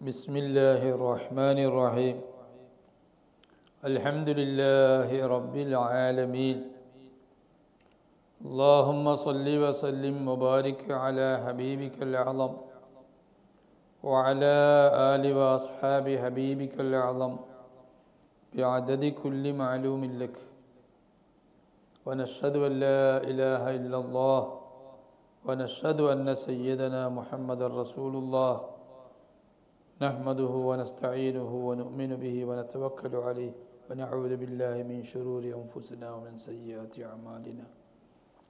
Bismillahirrahmanirrahim. Alhamdulillahi Rabbil Alameen. Allahumma salli wa sallim wa barik ala habibika al-a'zam wa ala ali wa ashabi habibika al-a'zam bi'adadi kulli ma'lumin lak. Wa nashhadu an la ilaha illallah wa nashhadu anna sayyidana Muhammadar Rasulullah. نحمده ونستعينه ونؤمن به ونتوكل عليه ونعوذ بالله من شرور أنفسنا ومن سيئات أعمالنا.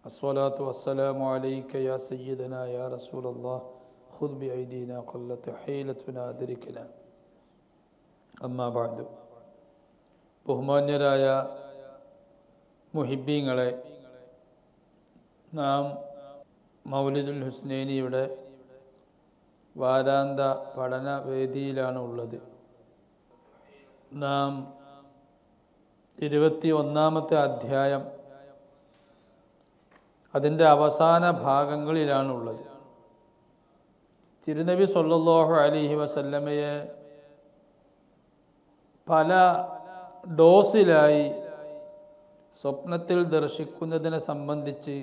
الصلاة والسلام عليك يا سيدنا يا رسول الله. خذ بأيدينا قلت حيلتنا أدركنا. أما بعد. ബഹുമാന്യരായ മുഹിബ്ബീങ്ങളെ, നാം മൗലിദുൽ ഹുസ്നൈനിയുടെ വാരാന്ത പഠന വേദിയിലാണ് ഉള്ളത്. നാം 21-ാമത്തെ അധ്യായം, അതിൻ്റെ അവസാന ഭാഗങ്ങളിലാണുള്ളത്. തിരുനബി സ്വല്ലല്ലാഹു അലൈഹി വസല്ലമയെ പല ഡോസിലായി സ്വപ്നത്തിൽ ദർശിക്കുന്നതിനെ സംബന്ധിച്ച്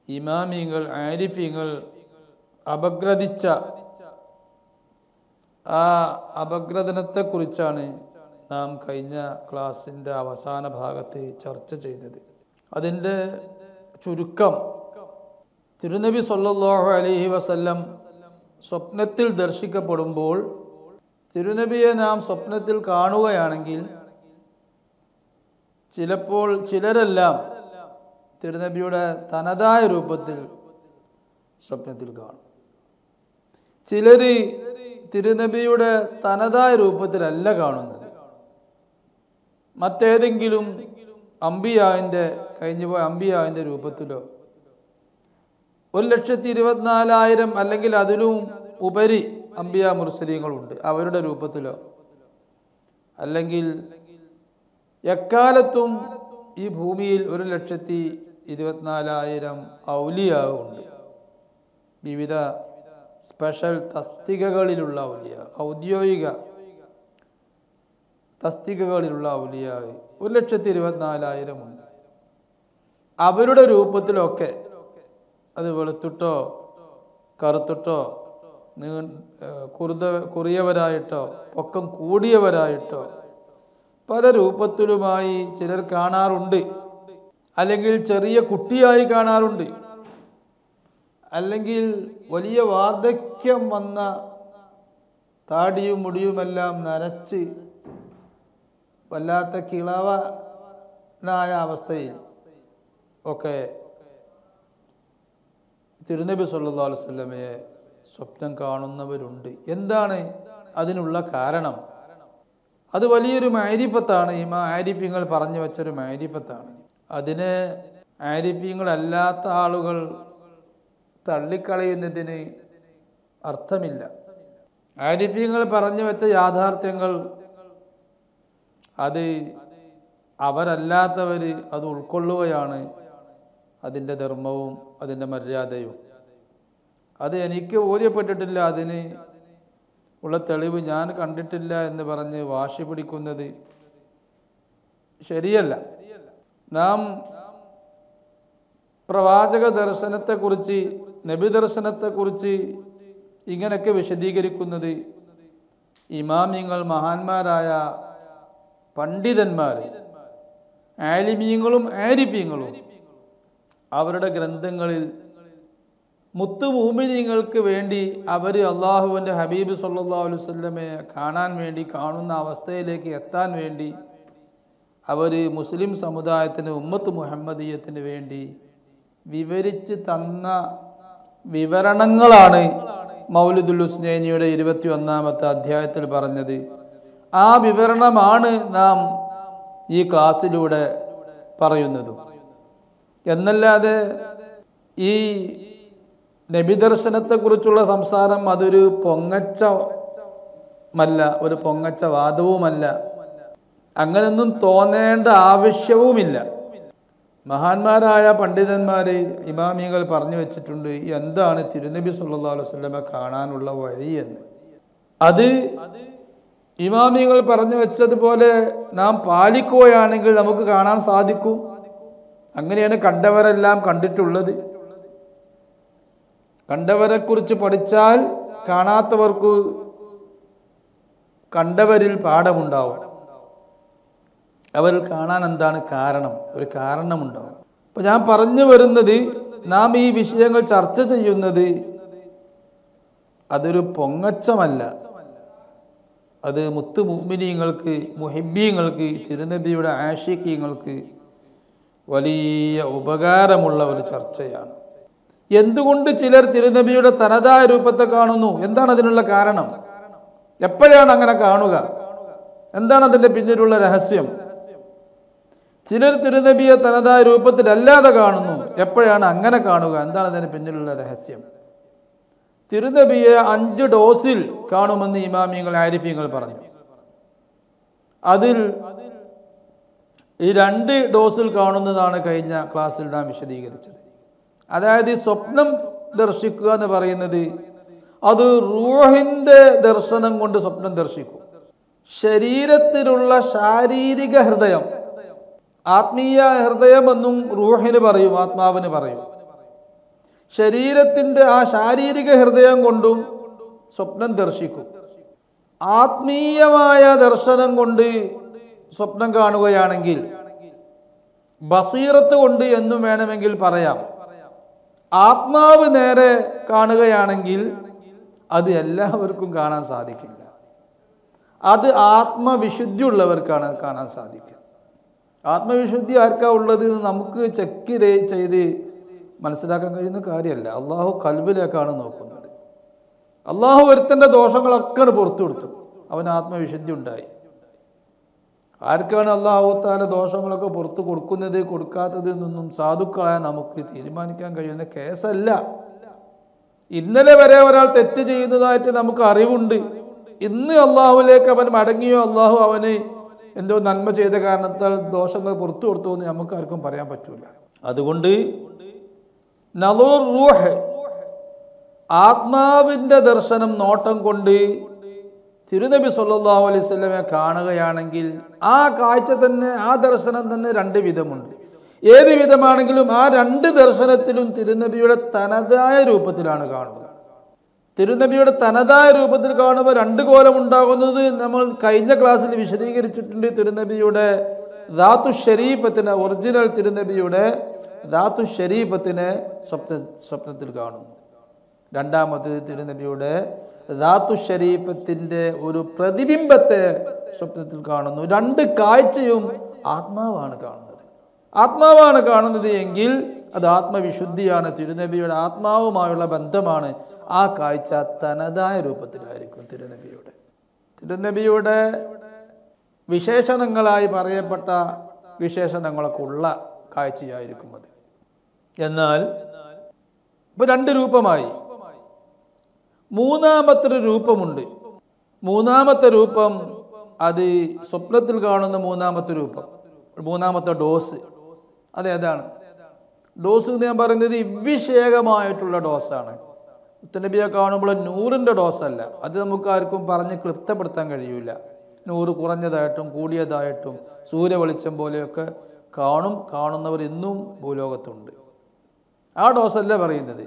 ഇമാമിങ്ങൾ, ആരിഫീങ്ങൾ അപഗ്രഥിച്ച ആ അപഗ്രഥനത്തെക്കുറിച്ചാണ് നാം കഴിഞ്ഞ ക്ലാസ്സിൻ്റെ അവസാന ഭാഗത്ത് ചർച്ച ചെയ്തത്. അതിൻ്റെ ചുരുക്കം, തിരുനബി സ്വല്ലല്ലാഹു അലൈഹി വസല്ലം സ്വപ്നത്തിൽ ദർശിക്കപ്പെടുമ്പോൾ തിരുനബിയെ നാം സ്വപ്നത്തിൽ കാണുകയാണെങ്കിൽ ചിലപ്പോൾ ചിലരെല്ലാം തിരുനബിയുടെ തനതായ രൂപത്തിൽ സ്വപ്നത്തിൽ കാണും. ചിലർ തിരുനബിയുടെ തനതായ രൂപത്തിലല്ല കാണുന്നത്, മറ്റേതെങ്കിലും കഴിഞ്ഞുപോയ അംബിയാവിൻ്റെ രൂപത്തിലോ 1,24,000 അല്ലെങ്കിൽ അതിലും ഉപരി അംബിയ മുർസലീങ്ങളുണ്ട്, അവരുടെ രൂപത്തിലോ, അല്ലെങ്കിൽ എക്കാലത്തും ഈ ഭൂമിയിൽ 1,24,000 ഔലിയാവുണ്ട്. വിവിധ സ്പെഷ്യൽ തസ്തികകളിലുള്ള ഔലിയ, ഔദ്യോഗിക തസ്തികകളിലുള്ള ഔലിയ 1,24,000 ഉണ്ട്. അവരുടെ രൂപത്തിലൊക്കെ, അത് വെളുത്തിട്ടോ കറുത്തിട്ടോ കുറിയവരായിട്ടോ പൊക്കം കൂടിയവരായിട്ടോ പല രൂപത്തിലുമായി ചിലർ കാണാറുണ്ട്. അല്ലെങ്കിൽ ചെറിയ കുട്ടിയായി കാണാറുണ്ട്, അല്ലെങ്കിൽ വലിയ വാർദ്ധക്യം വന്ന താടിയും മുടിയുമെല്ലാം നരച്ച് വല്ലാത്ത കിളവനായ അവസ്ഥയിൽ ഒക്കെ തിരുനബി സല്ലല്ലാഹു അലൈഹി വസല്ലമയെ സ്വപ്നം കാണുന്നവരുണ്ട്. എന്താണ് അതിനുള്ള കാരണം? അത് വലിയൊരു മാരിഫത്താണ്. ഈ ആരിഫ്യങ്ങൾ പറഞ്ഞു വെച്ചൊരു മാരിഫത്താണ്. അതിന് ആരിഫ്യങ്ങളല്ലാത്ത ആളുകൾ തള്ളിക്കളയുന്നതിന് അർത്ഥമില്ല. ആരിഫ്യങ്ങൾ പറഞ്ഞു വെച്ച യാഥാർത്ഥ്യങ്ങൾ അത് അവരല്ലാത്തവർ അത് ഉൾക്കൊള്ളുകയാണ് അതിൻ്റെ ധർമ്മവും അതിൻ്റെ മര്യാദയും. അത് എനിക്ക് ബോധ്യപ്പെട്ടിട്ടില്ല, അതിന് ഉള്ള തെളിവ് ഞാൻ കണ്ടിട്ടില്ല എന്ന് പറഞ്ഞ് വാശി പിടിക്കുന്നത് ശരിയല്ല. നാം പ്രവാചക ദർശനത്തെക്കുറിച്ച്, നബി ദർശനത്തെക്കുറിച്ച് ഇങ്ങനെയൊക്കെ വിശദീകരിക്കുന്നത് ഇമാമിങ്ങൾ, മഹാന്മാരായ പണ്ഡിതന്മാർ, ആലിമീങ്ങളും ആരിഫീങ്ങളും അവരുടെ ഗ്രന്ഥങ്ങളിൽ മുത്തു മുഅ്മിനീങ്ങൾക്ക് വേണ്ടി അവർ അള്ളാഹുവിൻ്റെ ഹബീബ് സല്ലല്ലാഹു അലൈഹി വസല്ലമയെ കാണാൻ വേണ്ടി, കാണുന്ന അവസ്ഥയിലേക്ക് എത്താൻ വേണ്ടി അവർ മുസ്ലിം സമുദായത്തിന്, ഉമ്മത്ത് മുഹമ്മദീയത്തിന് വേണ്ടി വിവരിച്ച് തന്ന വിവരണങ്ങളാണ് മൗലിദുൽ ഹുസ്നൈനിയുടെ 21-ാമത്തെ അധ്യായത്തിൽ പറഞ്ഞത്. ആ വിവരണമാണ് നാം ഈ ക്ലാസ്സിലൂടെ പറയുന്നതും. എന്നല്ലാതെ ഈ നബിദർശനത്തെക്കുറിച്ചുള്ള സംസാരം അതൊരു പൊങ്ങച്ചമല്ല, ഒരു പൊങ്ങച്ച വാദവുമല്ല. അങ്ങനൊന്നും തോന്നേണ്ട ആവശ്യവുമില്ല. മഹാന്മാരായ പണ്ഡിതന്മാർ, ഇമാമികൾ പറഞ്ഞു വെച്ചിട്ടുണ്ട് എന്താണ് തിരുനബി സല്ലല്ലാഹു അലൈഹി വസല്ലമ കാണാനുള്ള വഴി എന്ന്. അത് ഇമാമികൾ പറഞ്ഞു വെച്ചതുപോലെ നാം പാലിക്കുകയാണെങ്കിൽ നമുക്ക് കാണാൻ സാധിക്കും. അങ്ങനെയാണ് കണ്ടവരെല്ലാം കണ്ടിട്ടുള്ളത്. കണ്ടവരെ കുറിച്ച് പഠിച്ചാൽ കാണാത്തവർക്ക് കണ്ടവരിൽ പാഠമുണ്ടാവും. അവർ കാണാൻ എന്താണ് കാരണം? ഒരു കാരണമുണ്ടാവും. അപ്പൊ ഞാൻ പറഞ്ഞു വരുന്നത്, നാം ഈ വിഷയങ്ങൾ ചർച്ച ചെയ്യുന്നത് അതൊരു പൊങ്ങച്ചമല്ല. അത് മുത്തു മുഅ്മിനീങ്ങൾക്ക്, മുഹിബ്ബീങ്ങൾക്ക്, തിരുനബിയുടെ ആശിഖീങ്ങൾക്ക് വലിയ ഉപകാരമുള്ള ഒരു ചർച്ചയാണ്. എന്തുകൊണ്ട് ചിലർ തിരുനബിയുടെ തനതായ രൂപത്തെ കാണുന്നു? എന്താണ് അതിനുള്ള കാരണം? എപ്പോഴാണ് അങ്ങനെ കാണുക? എന്താണ് അതിൻ്റെ പിന്നിലുള്ള രഹസ്യം? ചിലർ തിരുനബിയെ തനതായ രൂപത്തിലല്ലാതെ കാണുന്നു. എപ്പോഴാണ് അങ്ങനെ കാണുക? എന്താണ് അതിന് പിന്നിലുള്ള രഹസ്യം? തിരുനബിയെ 5 ഡോസിൽ കാണുമെന്ന് ഇമാമിയങ്ങൾ, ആരിഫീങ്ങൾ പറഞ്ഞു. അതിൽ ഈ 2 ഡോസിൽ കാണുന്നതാണ് കഴിഞ്ഞ ക്ലാസ്സിൽ നാം വിശദീകരിച്ചത്. അതായത് ഈ സ്വപ്നം ദർശിക്കുക എന്ന് പറയുന്നത് അത് റൂഹിന്റെ ദർശനം കൊണ്ട് സ്വപ്നം ദർശിക്കും. ശരീരത്തിലുള്ള ശാരീരിക ഹൃദയം, ആത്മീയ ഹൃദയമെന്നും റൂഹിന് പറയും, ആത്മാവിന് പറയും. ശരീരത്തിന്റെ ആ ശാരീരിക ഹൃദയം കൊണ്ടും സ്വപ്നം ദർശിക്കും. ആത്മീയമായ ദർശനം കൊണ്ട് സ്വപ്നം കാണുകയാണെങ്കിൽ, ബസീറത്ത് കൊണ്ട് എന്നും വേണമെങ്കിൽ പറയാം. ആത്മാവ് നേരെ കാണുകയാണെങ്കിൽ അത് എല്ലാവർക്കും കാണാൻ സാധിക്കില്ല. അത് ആത്മവിശുദ്ധി ഉള്ളവർക്കാണ് കാണാൻ സാധിക്കുക. ആത്മവിശുദ്ധി ആർക്കാ ഉള്ളത് നമുക്ക് ചെക്ക് ചെയ്ത് മനസ്സിലാക്കാൻ കഴിയുന്ന കാര്യമല്ല. അള്ളാഹു ഖൽബിലേക്കാണ് നോക്കുന്നത്. അള്ളാഹു ഒരുത്തൻ്റെ ദോഷങ്ങളൊക്കെ പുറത്തു കൊടുത്തു, അവന് ആത്മവിശുദ്ധി ഉണ്ടായി. ആർക്കാണ് അള്ളാഹു താല ദോഷങ്ങളൊക്കെ പുറത്തു കൊടുക്കുന്നത്, കൊടുക്കാത്തത് എന്നൊന്നും സാധുക്കളായ നമുക്ക് തീരുമാനിക്കാൻ കഴിയുന്ന കേസല്ല. ഇന്നലെ വരെ ഒരാൾ തെറ്റ് ചെയ്യുന്നതായിട്ട് നമുക്ക് അറിവുണ്ട്. ഇന്ന് അള്ളാഹുവിലേക്ക് അവൻ മടങ്ങിയോ, അള്ളാഹു അവന് എന്തോ നന്മ ചെയ്ത കാരണത്താൽ ദോഷങ്ങൾ പുറത്തു കൊടുത്തു എന്ന് നമുക്ക് ആർക്കും പറയാൻ പറ്റൂല. അതുകൊണ്ട് നദറുർ റൂഹ്, ആത്മാവിൻ്റെ ദർശനം, നോട്ടം കൊണ്ട് തിരുനബി സല്ലല്ലാഹു അലൈഹി വസല്ലമയെ കാണുകയാണെങ്കിൽ ആ കാഴ്ച തന്നെ, ആ ദർശനം തന്നെ 2 വിധമുണ്ട്. ഏത് വിധമാണെങ്കിലും ആ 2 ദർശനത്തിലും തിരുനബിയുടെ തനതായ രൂപത്തിലാണ് കാണുക. തിരുനബിയുടെ തനതായ രൂപത്തിൽ കാണുമ്പോൾ 2 കോലം ഉണ്ടാകുന്നത് നമ്മൾ കഴിഞ്ഞ ക്ലാസ്സിൽ വിശദീകരിച്ചിട്ടുണ്ട്. തിരുനബിയുടെ ദാത്തു ഷരീഫത്തിനെ, ഒറിജിനൽ തിരുനബിയുടെ ദാത്തു ഷരീഫത്തിനെ സ്വപ്നത്തിൽ കാണുന്നു. രണ്ടാമത് തിരുനബിയുടെ ദാത്തു ഷരീഫത്തിൻ്റെ ഒരു പ്രതിബിംബത്തെ സ്വപ്നത്തിൽ കാണുന്നു. 2 കാഴ്ചയും ആത്മാവാണ് കാണുന്നത്. ആത്മാവാണ് കാണുന്നത് എങ്കിൽ അത് ആത്മവിശുദ്ധിയാണ്, തിരുനബിയുടെ ആത്മാവുമായുള്ള ബന്ധമാണ്. ആ കാഴ്ച തനതായ രൂപത്തിലായിരിക്കും തിരുനബിയുടെ വിശേഷണങ്ങളായി പറയപ്പെട്ട വിശേഷണങ്ങളൊക്കെ ഉള്ള കാഴ്ചയായിരിക്കും അത്. എന്നാൽ ഇപ്പൊ 2 രൂപമായി. മൂന്നാമത്തെ രൂപമുണ്ട്. മൂന്നാമത്തെ രൂപം അത് സ്വപ്നത്തിൽ കാണുന്ന മൂന്നാമത്തെ രൂപം, മൂന്നാമത്തെ ഡോസ്. അതേതാണ്? ഡോസ് എന്ന് ഞാൻ പറയുന്നത് ഇവിഷേകമായിട്ടുള്ള ഡോസാണ്. മുത്തനബിയെ കാണുമ്പോൾ 100ന്റെ ഡോസല്ല. അത് നമുക്ക് ആർക്കും പറഞ്ഞ് ക്ലിപ്തപ്പെടുത്താൻ കഴിയില്ല. 100 കുറഞ്ഞതായിട്ടും കൂടിയതായിട്ടും സൂര്യവെളിച്ചം പോലെയൊക്കെ കാണുന്നവർ ഇന്നും ഭൂലോകത്തുണ്ട്. ആ ഡോസല്ല പറയുന്നത്.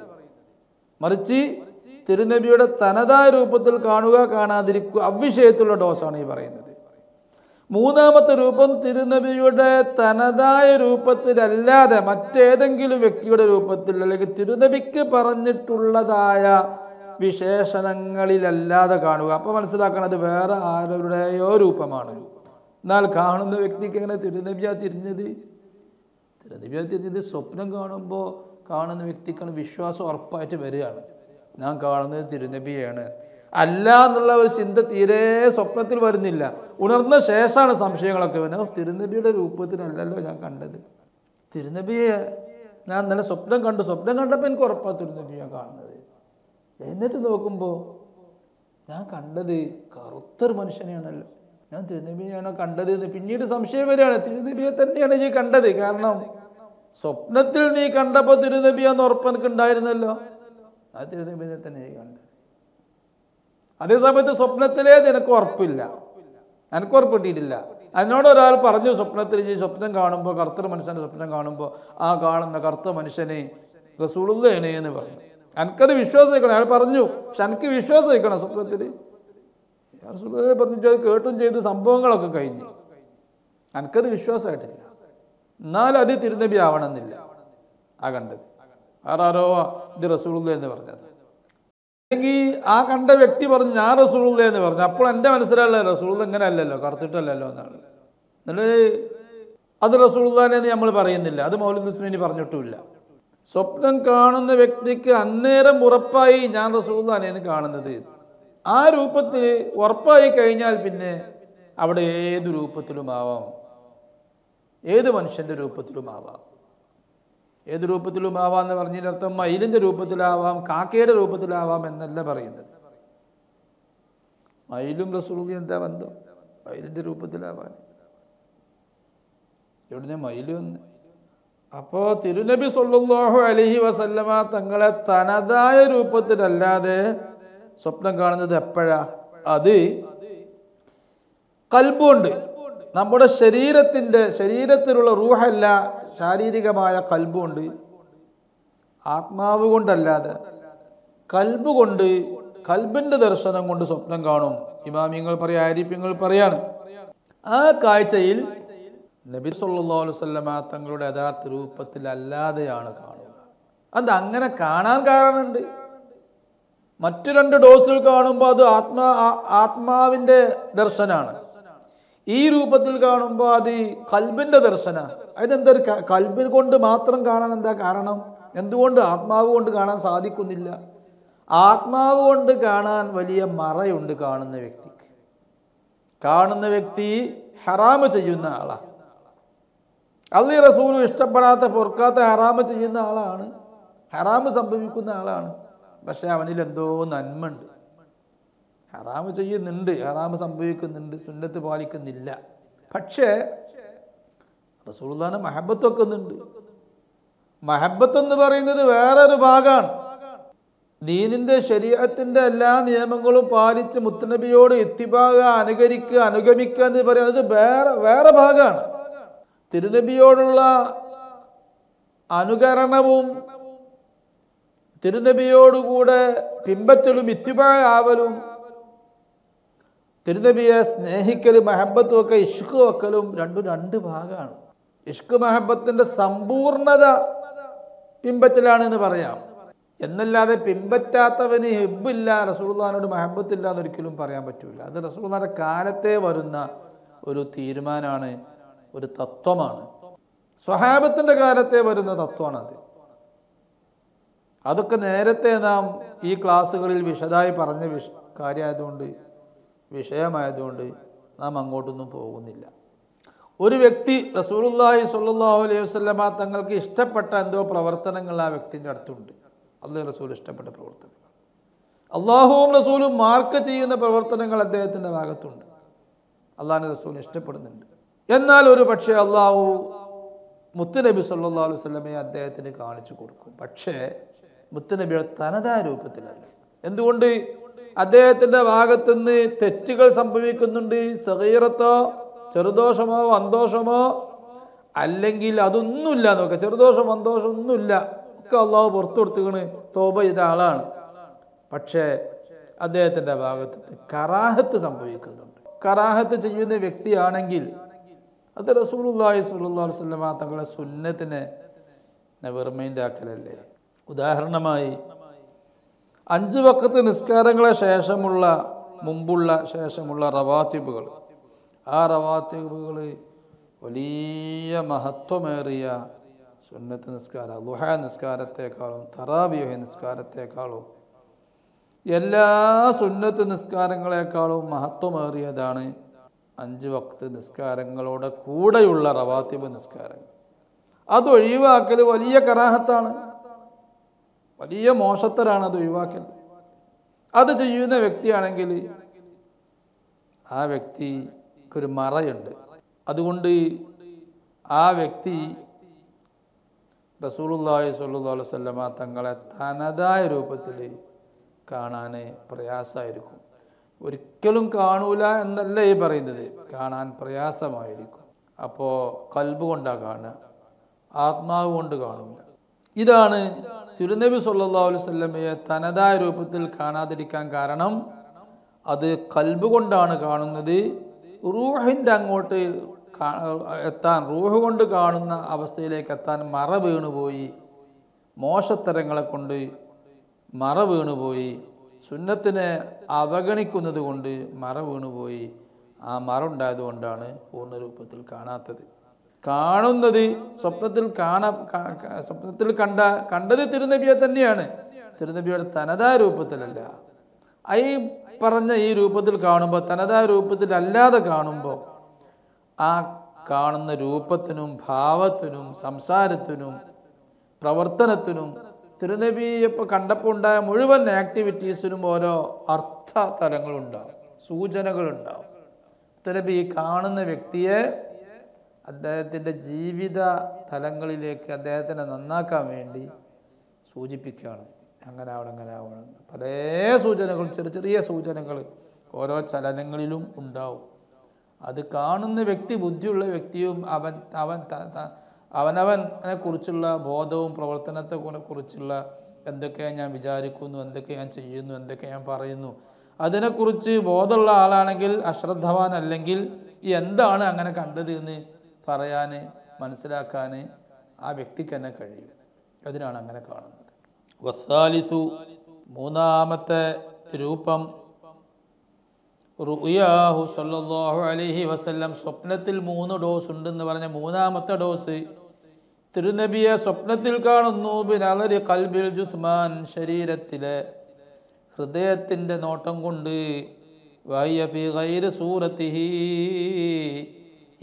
മറിച്ച് തിരുനബിയുടെ തനതായ രൂപത്തിൽ കാണുക, കാണാതിരിക്കുക, അവിഷയത്തുള്ള ഡോസാണ് ഈ പറയുന്നത്. മൂന്നാമത്തെ രൂപം തിരുനബിയുടെ തനതായ രൂപത്തിലല്ലാതെ മറ്റേതെങ്കിലും വ്യക്തിയുടെ രൂപത്തിൽ, അല്ലെങ്കിൽ തിരുനബിക്ക് പറഞ്ഞിട്ടുള്ളതായ വിശേഷണങ്ങളിലല്ലാതെ കാണുക. അപ്പോൾ മനസ്സിലാക്കണം അത് വേറെ ആരുടെയോ രൂപമാണ്. എന്നാൽ കാണുന്ന വ്യക്തിക്ക് എങ്ങനെ തിരുനബിയാ തിരിഞ്ഞത്? സ്വപ്നം കാണുമ്പോൾ കാണുന്ന വ്യക്തിക്കാണ് വിശ്വാസം ഉറപ്പായിട്ട് വരികയാണ്. ഞാൻ കാണുന്നത് തിരുനബിയാണ് അല്ല എന്നുള്ള ഒരു ചിന്ത തീരെ സ്വപ്നത്തിൽ വരുന്നില്ല. ഉണർന്ന ശേഷമാണ് സംശയങ്ങളൊക്കെ വരുന്നത്. തിരുനബിയുടെ രൂപത്തിലല്ലല്ലോ ഞാൻ കണ്ടത്, തിരുനബിയെ ഞാൻ ഇന്നലെ സ്വപ്നം കണ്ടപ്പോൾ എനിക്ക് ഉറപ്പാണ് തിരുനബിയാണ് കാണുന്നത്. എന്നിട്ട് നോക്കുമ്പോൾ ഞാൻ കണ്ടത് കറുത്തൊരു മനുഷ്യനെയാണല്ലോ, ഞാൻ തിരുനബിയാണോ കണ്ടത് എന്ന് പിന്നീട് സംശയം വരികയാണ്. തിരുനബിയെ തന്നെയാണ് നീ കണ്ടത്, കാരണം സ്വപ്നത്തിൽ നീ കണ്ടപ്പോൾ തിരുനബിയാന്ന് ഉറപ്പ് എനിക്ക് ഉണ്ടായിരുന്നല്ലോ. ആ തിരുനബിയെ തന്നെ നീ കണ്ടത്. അതേസമയത്ത് സ്വപ്നത്തിലേ നിനക്ക് ഉറപ്പില്ല, എനിക്ക് ഉറപ്പിട്ടിട്ടില്ല. അതിനോട് ഒരാൾ പറഞ്ഞു സ്വപ്നത്തിൽ, ഈ സ്വപ്നം കാണുമ്പോൾ കറുത്തൊരു മനുഷ്യൻ്റെ സ്വപ്നം കാണുമ്പോൾ ആ കാണുന്ന കറുത്ത മനുഷ്യനെ റസൂലുള്ളാഹിയാണ് എന്ന് പറഞ്ഞു. എനിക്കത് വിശ്വാസിക്കണം. അയാൾ പറഞ്ഞു, പക്ഷെ എനിക്ക് വിശ്വാസിക്കണം സ്വപ്നത്തിൽ. റസൂലുള്ളാഹി പറഞ്ഞു, അത് കേട്ടും ചെയ്ത് സംഭവങ്ങളൊക്കെ കഴിഞ്ഞു, എനിക്കത് വിശ്വാസമായിട്ടില്ല. എന്നാലും അത് തിരുനബി ആവണമെന്നില്ല ആ കണ്ടത്. ആരാരോ ഇത് റസൂലുള്ളാഹി എന്ന് പറഞ്ഞത്, അല്ലെങ്കിൽ ആ കണ്ട വ്യക്തി പറഞ്ഞു ഞാൻ റസൂലുള്ളാഹി എന്ന് പറഞ്ഞു. അപ്പോൾ എൻ്റെ മനസ്സിലുള്ള റസൂലുള്ളാഹി ഇങ്ങനെ അല്ലല്ലോ, കറുത്തിട്ടല്ലല്ലോ എന്നാണ്. എന്നിട്ട് അത് റസൂലുള്ളാഹി എന്ന് നമ്മൾ പറയുന്നില്ല, അത് മൗലൂദ് ഹുസ്നൈനി പറഞ്ഞിട്ടുമില്ല. സ്വപ്നം കാണുന്ന വ്യക്തിക്ക് അന്നേരം ഉറപ്പായി ഞാൻ റസൂലുള്ളാഹി എന്ന് കാണുന്നത്. ആ രൂപത്തിൽ ഉറപ്പായി കഴിഞ്ഞാൽ പിന്നെ അവിടെ ഏത് രൂപത്തിലും ആവാം, ഏത് മനുഷ്യൻ്റെ രൂപത്തിലും ആവാം. ഏത് രൂപത്തിലും ആവാം എന്ന് പറഞ്ഞതിൻ്റെ അർത്ഥം മയിലിൻ്റെ രൂപത്തിലാവാം, കാക്കയുടെ രൂപത്തിലാവാം എന്നല്ല പറയുന്നത്. മയിലും റസൂലുള്ളാഹി എന്താ ബന്ധം? മയിലിൻ്റെ രൂപത്തിലാവാൻ എവിടുന്ന മയിൽ വന്ന്? അപ്പോൾ തിരുനബി സല്ലല്ലാഹു അലൈഹി വസല്ലമ തങ്ങളെ തനതായ രൂപത്തിലല്ലാതെ സ്വപ്നം കാണുന്നത് എപ്പോഴാ? അത് കൽബുണ്ട്, നമ്മുടെ ശരീരത്തിലുള്ള റൂഹല്ല, ശാരീരികമായ കൽബുണ്ട്. ആത്മാവ് കൊണ്ടല്ലാതെ കൽബ് കൊണ്ട്, കൽബിൻ്റെ ദർശനം കൊണ്ട് സ്വപ്നം കാണും. ഇമാമിങ്ങൾ പറയാ, ആരിഫ്യങ്ങൾ പറയാണ്, ആ കാഴ്ചയിൽ നബി സല്ലല്ലാഹു അലൈഹി വസല്ലമ തങ്ങളുടെ യഥാർത്ഥ രൂപത്തിൽ അല്ലാതെയാണ് കാണുക. അത് അങ്ങനെ കാണാൻ കാരണമുണ്ട്. മറ്റു രണ്ട് ഡോസുകൾ കാണുമ്പോൾ അത് ആത്മാവിൻ്റെ ദർശനമാണ്. ഈ രൂപത്തിൽ കാണുമ്പോൾ അത് കൽബിൻ്റെ ദർശന. അതെന്തൊരു കൽബിൽ കൊണ്ട് മാത്രം കാണാൻ എന്താ കാരണം? എന്തുകൊണ്ട് ആത്മാവ് കൊണ്ട് കാണാൻ സാധിക്കുന്നില്ല? ആത്മാവ് കൊണ്ട് കാണാൻ വലിയ മറയുണ്ട് കാണുന്ന വ്യക്തിക്ക്. കാണുന്ന വ്യക്തി ഹറാമ് ചെയ്യുന്ന ആളാണ്. അല്ലാഹു റസൂലും ഇഷ്ടപ്പെടാത്ത, പൊറുക്കാത്ത ഹറാമ് ചെയ്യുന്ന ആളാണ്, ഹറാമ് സംഭവിക്കുന്ന ആളാണ്. പക്ഷെ അവനിൽ എന്തോ നന്മയുണ്ട്. ഹറാമ് ചെയ്യുന്നുണ്ട്, ഹറാമ് സംഭവിക്കുന്നുണ്ട്, സുന്നത്ത് പാലിക്കുന്നില്ല. പക്ഷേ റസൂലുള്ളാഹിനെ മഹബത്ത് വെക്കുന്നുണ്ട്. മഹബത്ത് എന്ന് പറയുന്നത് വേറൊരു ഭാഗമാണ്. ദീനിൻ്റെ ശരീഅത്തിൻ്റെ എല്ലാ നിയമങ്ങളും പാലിച്ച് മുത്തുനബിയോട് ഇത്തിബാഅ, അനുകരിക്കുക, അനുഗമിക്കുക എന്ന് പറയുന്നത് വേറെ ഭാഗമാണ്. തിരുനബിയോടുള്ള അനുകരണവും തിരുനബിയോടുകൂടെ പിൻപറ്റലും ഇത്തിബാഅ ആവലും, തിരുനബിയെ സ്നേഹിക്കലും മഹബത്തും ഒക്കെ ഇഷ്ക് വെക്കലും രണ്ട് ഭാഗമാണ്. ഇഷ്ക് മഹബത്തിൻ്റെ സമ്പൂർണത പിൻപറ്റലാണ് എന്ന് പറയാം. എന്നല്ലാതെ പിൻപറ്റാത്തവന് ഹിബ്ബില്ല, റസൂലുള്ളാഹിനോട് മഹബത്തില്ല എന്നൊരിക്കലും പറയാൻ പറ്റില്ല. അത് റസൂലുള്ളാഹിയുടെ കാലത്തെ വരുന്ന ഒരു തീരുമാനമാണ്, ഒരു തത്വമാണ്. സ്വഹാബത്തിൻ്റെ കാലത്തെ വരുന്ന തത്വമാണത്. അതൊക്കെ നേരത്തെ നാം ഈ ക്ലാസ്സുകളിൽ വിശദമായി പറഞ്ഞ വിഷയമായതുകൊണ്ട് നാം അങ്ങോട്ടൊന്നും പോകുന്നില്ല. ഒരു വ്യക്തി റസൂലുള്ളാഹി സ്വല്ലല്ലാഹു അലൈഹി വസല്ലമ തങ്ങൾക്ക് ഇഷ്ടപ്പെട്ട എന്തോ പ്രവർത്തനങ്ങൾ ആ വ്യക്തിൻ്റെ അടുത്തുണ്ട്. അല്ലാഹു റസൂൽ ഇഷ്ടപ്പെട്ട പ്രവർത്തനങ്ങൾ, അള്ളാഹുവും റസൂലും മാർക്ക് ചെയ്യുന്ന പ്രവർത്തനങ്ങൾ അദ്ദേഹത്തിൻ്റെ ഭാഗത്തുണ്ട്, അള്ളാഹുവിൻ്റെ റസൂൽ ഇഷ്ടപ്പെടുന്നുണ്ട്. എന്നാൽ ഒരു പക്ഷേ അള്ളാഹു മുത്തുനബി സല്ലല്ലാഹു അലൈഹി വസല്ലമയെ അദ്ദേഹത്തിന് കാണിച്ചു കൊടുക്കും. പക്ഷേ മുത്തുനബിയുടെ തനതായ രൂപത്തിലല്ല. എന്തുകൊണ്ട്? അദ്ദേഹത്തിൻ്റെ ഭാഗത്തുനിന്ന് തെറ്റുകൾ സംഭവിക്കുന്നുണ്ട്. സഗീറത്തോ, ചെറുദോഷമോ വന്തോഷമോ, അല്ലെങ്കിൽ അതൊന്നുമില്ല നോക്കുക, ചെറുദോഷം വന്തോഷം ഒന്നുമില്ല, ഒക്കെ അള്ളാഹു പുറത്തു കൊടുത്തുകണ്, തോബ ചെയ്ത ആളാണ്. പക്ഷേ അദ്ദേഹത്തിൻ്റെ ഭാഗത്ത് കറാഹത്ത് സംഭവിക്കുന്നുണ്ട്. കറാഹത്ത് ചെയ്യുന്ന വ്യക്തിയാണെങ്കിൽ അത് റസൂലുള്ളാഹി സ്വല്ലല്ലാഹു അലൈഹി വസല്ലമ തങ്ങളുടെ സുന്നത്തിനെ വെറുമൈൻഡ് ആക്കലല്ലേ. ഉദാഹരണമായി 5 വഖത്ത് നിസ്കാരങ്ങളെ ശേഷമുള്ള റവാത്തിബുകൾ, ആ റവാത്തിബുകൾ വലിയ മഹത്വമേറിയ സുന്നത്ത് നിസ്കാരം, ദുഹാ നിസ്കാരത്തെക്കാളും തറാവീഹ് നിസ്കാരത്തെക്കാളും എല്ലാ സുന്നത്ത് നിസ്കാരങ്ങളെക്കാളും മഹത്വമേറിയതാണ് 5 വഖത്ത് നിസ്കാരങ്ങളോടെ കൂടെയുള്ള റവാത്തിബ് നിസ്കാരങ്ങൾ. അത് ഒഴിവാക്കൽ വലിയ കറാഹത്താണ്, വലിയ മോശത്തരാണ് അത് ഒഴിവാക്കൽ. അത് ചെയ്യുന്ന വ്യക്തിയാണെങ്കിൽ ആ വ്യക്തിക്കൊരു മറയുണ്ട്. അതുകൊണ്ട് ആ വ്യക്തി റസൂലുള്ളാഹി സ്വല്ലല്ലാഹു അലൈഹി വസല്ലമ തങ്ങളെ തനതായ രൂപത്തിൽ കാണാൻ പ്രയാസമായിരിക്കും. ഒരിക്കലും കാണൂല എന്നല്ല ഈ പറയുന്നത്, കാണാൻ പ്രയാസമായിരിക്കും. അപ്പോൾ കൽബ് കൊണ്ടാണ് കാണുക, ആത്മാവ് കൊണ്ട് കാണൂല. ഇതാണ് തിരുനബി സല്ലല്ലാഹു അലൈഹി വസല്ലമയെ തനതായ രൂപത്തിൽ കാണാതിരിക്കാൻ കാരണം. അത് കൽബ് കൊണ്ടാണ് കാണുന്നത്. റൂഹിൻ്റെ അങ്ങോട്ട് എത്താൻ, റൂഹ് കൊണ്ട് കാണുന്ന അവസ്ഥയിലേക്ക് എത്താൻ മറ വീണുപോയി, മോശത്തരങ്ങളെ കൊണ്ട് മറ വീണുപോയി, സുന്നത്തിനെ അവഗണിക്കുന്നത് കൊണ്ട് മറ വീണുപോയി. ആ മറ ഉണ്ടായത് കൊണ്ടാണ് പൂർണ്ണരൂപത്തിൽ കാണാത്തത്. കാണുന്നത് സ്വപ്നത്തിൽ കണ്ടത് തിരുനബിയെ തന്നെയാണ്, തിരുനബിയുടെ തനതായ രൂപത്തിലല്ല. ഈ പറഞ്ഞ ഈ രൂപത്തിൽ കാണുമ്പോൾ, തനതായ രൂപത്തിലല്ലാതെ കാണുമ്പോൾ, ആ കാണുന്ന രൂപത്തിനും ഭാവത്തിനും സംസാരത്തിനും പ്രവർത്തനത്തിനും തിരുനബിയെ കണ്ടപ്പോൾ ഉണ്ടായ മുഴുവൻ ആക്ടിവിറ്റീസിനും ഓരോ അർത്ഥ തലങ്ങളുണ്ടാവും, സൂചനകളുണ്ടാവും. തിരുനബി കാണുന്ന വ്യക്തിയെ അദ്ദേഹത്തിൻ്റെ ജീവിത തലങ്ങളിലേക്ക് അദ്ദേഹത്തിനെ നന്നാക്കാൻ വേണ്ടി സൂചിപ്പിക്കുകയാണ്. അങ്ങനെ ആവണം പല സൂചനകൾ, ചെറിയ സൂചനകൾ ഓരോ ചലനങ്ങളിലും ഉണ്ടാവും. അത് കാണുന്ന വ്യക്തി, ബുദ്ധിയുള്ള വ്യക്തിയും അവനവനെ കുറിച്ചുള്ള ബോധവും പ്രവർത്തനത്തെ കുറിച്ചുള്ള എന്തൊക്കെ ഞാൻ വിചാരിക്കുന്നു, എന്തൊക്കെ ഞാൻ ചെയ്യുന്നു, എന്തൊക്കെ ഞാൻ പറയുന്നു, അതിനെക്കുറിച്ച് ബോധമുള്ള ആളാണെങ്കിൽ, അശ്രദ്ധവാൻ അല്ലെങ്കിൽ എന്താണ് അങ്ങനെ കണ്ടത് എന്ന് പറയാൻ, മനസ്സിലാക്കാൻ ആ വ്യക്തിക്ക് തന്നെ കഴിയും. അതിനാണ് അങ്ങനെ കാണുന്നത്. വസ്സാലിസു, മൂന്നാമത്തെ രൂപം, റുയാഹു സല്ലല്ലാഹു അലൈഹി വസല്ലം, സ്വപ്നത്തിൽ 3 ഡോസ് ഉണ്ടെന്ന് പറഞ്ഞ മൂന്നാമത്തെ ഡോസ് തിരുനബിയെ സ്വപ്നത്തിൽ കാണുന്നു. ബിനളരി ഖൽബിൽ ജുസ്മാൻ, ശരീരത്തിലെ ഹൃദയത്തിൻ്റെ നോട്ടം കൊണ്ട്. വഹിയ ഫീ ഗൈരി സൂറത്തിഹി,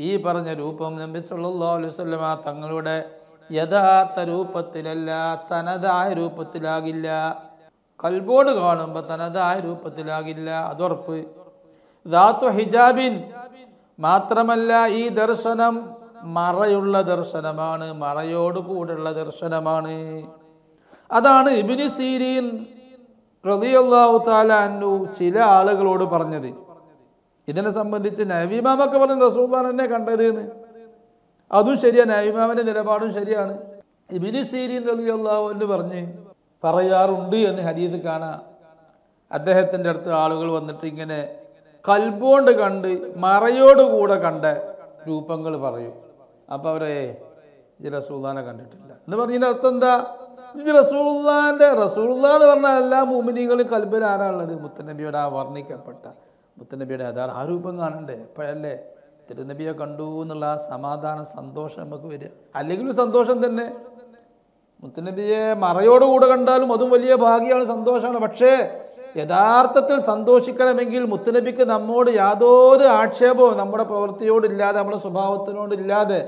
ഈ പറഞ്ഞ രൂപം നബി സല്ലല്ലാഹു അലൈഹി വസല്ലം തങ്ങളുടെ യഥാർത്ഥ രൂപത്തിലല്ല, തനതായ രൂപത്തിലാകില്ല. കൽബോട് കാണുമ്പോൾ തനതായ രൂപത്തിലാകില്ല, അതുറപ്പ്. ദാത്തു ഹിജാബിൻ, മാത്രമല്ല ഈ ദർശനം മറയുള്ള ദർശനമാണ്, മറയോട് കൂടെയുള്ള ദർശനമാണ്. അതാണ് ഇബ്നു സീരീൻ റളിയല്ലാഹു തആല അൻഹു ചില ആളുകളോട് പറഞ്ഞത്. ഇതിനെ സംബന്ധിച്ച് നബി ഇമാമൊക്കെ പറഞ്ഞു റസൂലുള്ളാഹി തന്നെ കണ്ടത് എന്ന്. അതും ശരിയാണ്, നബി ഇമാമിന്റെ നിലപാടും ശരിയാണ്. ഇബ്നു സീരീൻ റളിയല്ലാഹു അൻഹു പറയാറുണ്ട് എന്ന് ഹദീസ് കാണാം. അദ്ദേഹത്തിൻ്റെ അടുത്ത് ആളുകൾ വന്നിട്ട് ഇങ്ങനെ കൽബോണ്ട് കണ്ട് മറയോടുകൂടെ കണ്ട രൂപങ്ങൾ പറയും. അപ്പോൾ അവരെ ഈ റസൂലുള്ളാഹിനെ കണ്ടിട്ടില്ല എന്ന് പറഞ്ഞതിൻ്റെ അർത്ഥം എന്താ? റസൂലുള്ളാഹി എന്ന് പറഞ്ഞാൽ എല്ലാ മുഅ്മിനീങ്ങളും കൽബിൽ ആരാളുള്ളത്? മുത്തനബിയുടെ ആ വർണ്ണിക്കപ്പെട്ട മുത്തനബിയുടെ ആ രൂപം കാണണ്ടേ? അപ്പോഴല്ലേ തിരുനബിയെ കണ്ടു എന്നുള്ള ആ സമാധാനം, സന്തോഷം നമുക്ക് വരിക. അല്ലെങ്കിലും സന്തോഷം തന്നെ. മുത്തനബിയെ മറയോടുകൂടെ കണ്ടാലും അതും വലിയ ഭാഗ്യമാണ്, സന്തോഷമാണ്. പക്ഷേ യഥാർത്ഥത്തിൽ സന്തോഷിക്കണമെങ്കിൽ മുത്തനബിക്ക് നമ്മോട് യാതൊരു ആക്ഷേപവും നമ്മുടെ പ്രവൃത്തിയോടില്ലാതെ, നമ്മുടെ സ്വഭാവത്തിനോടില്ലാതെ,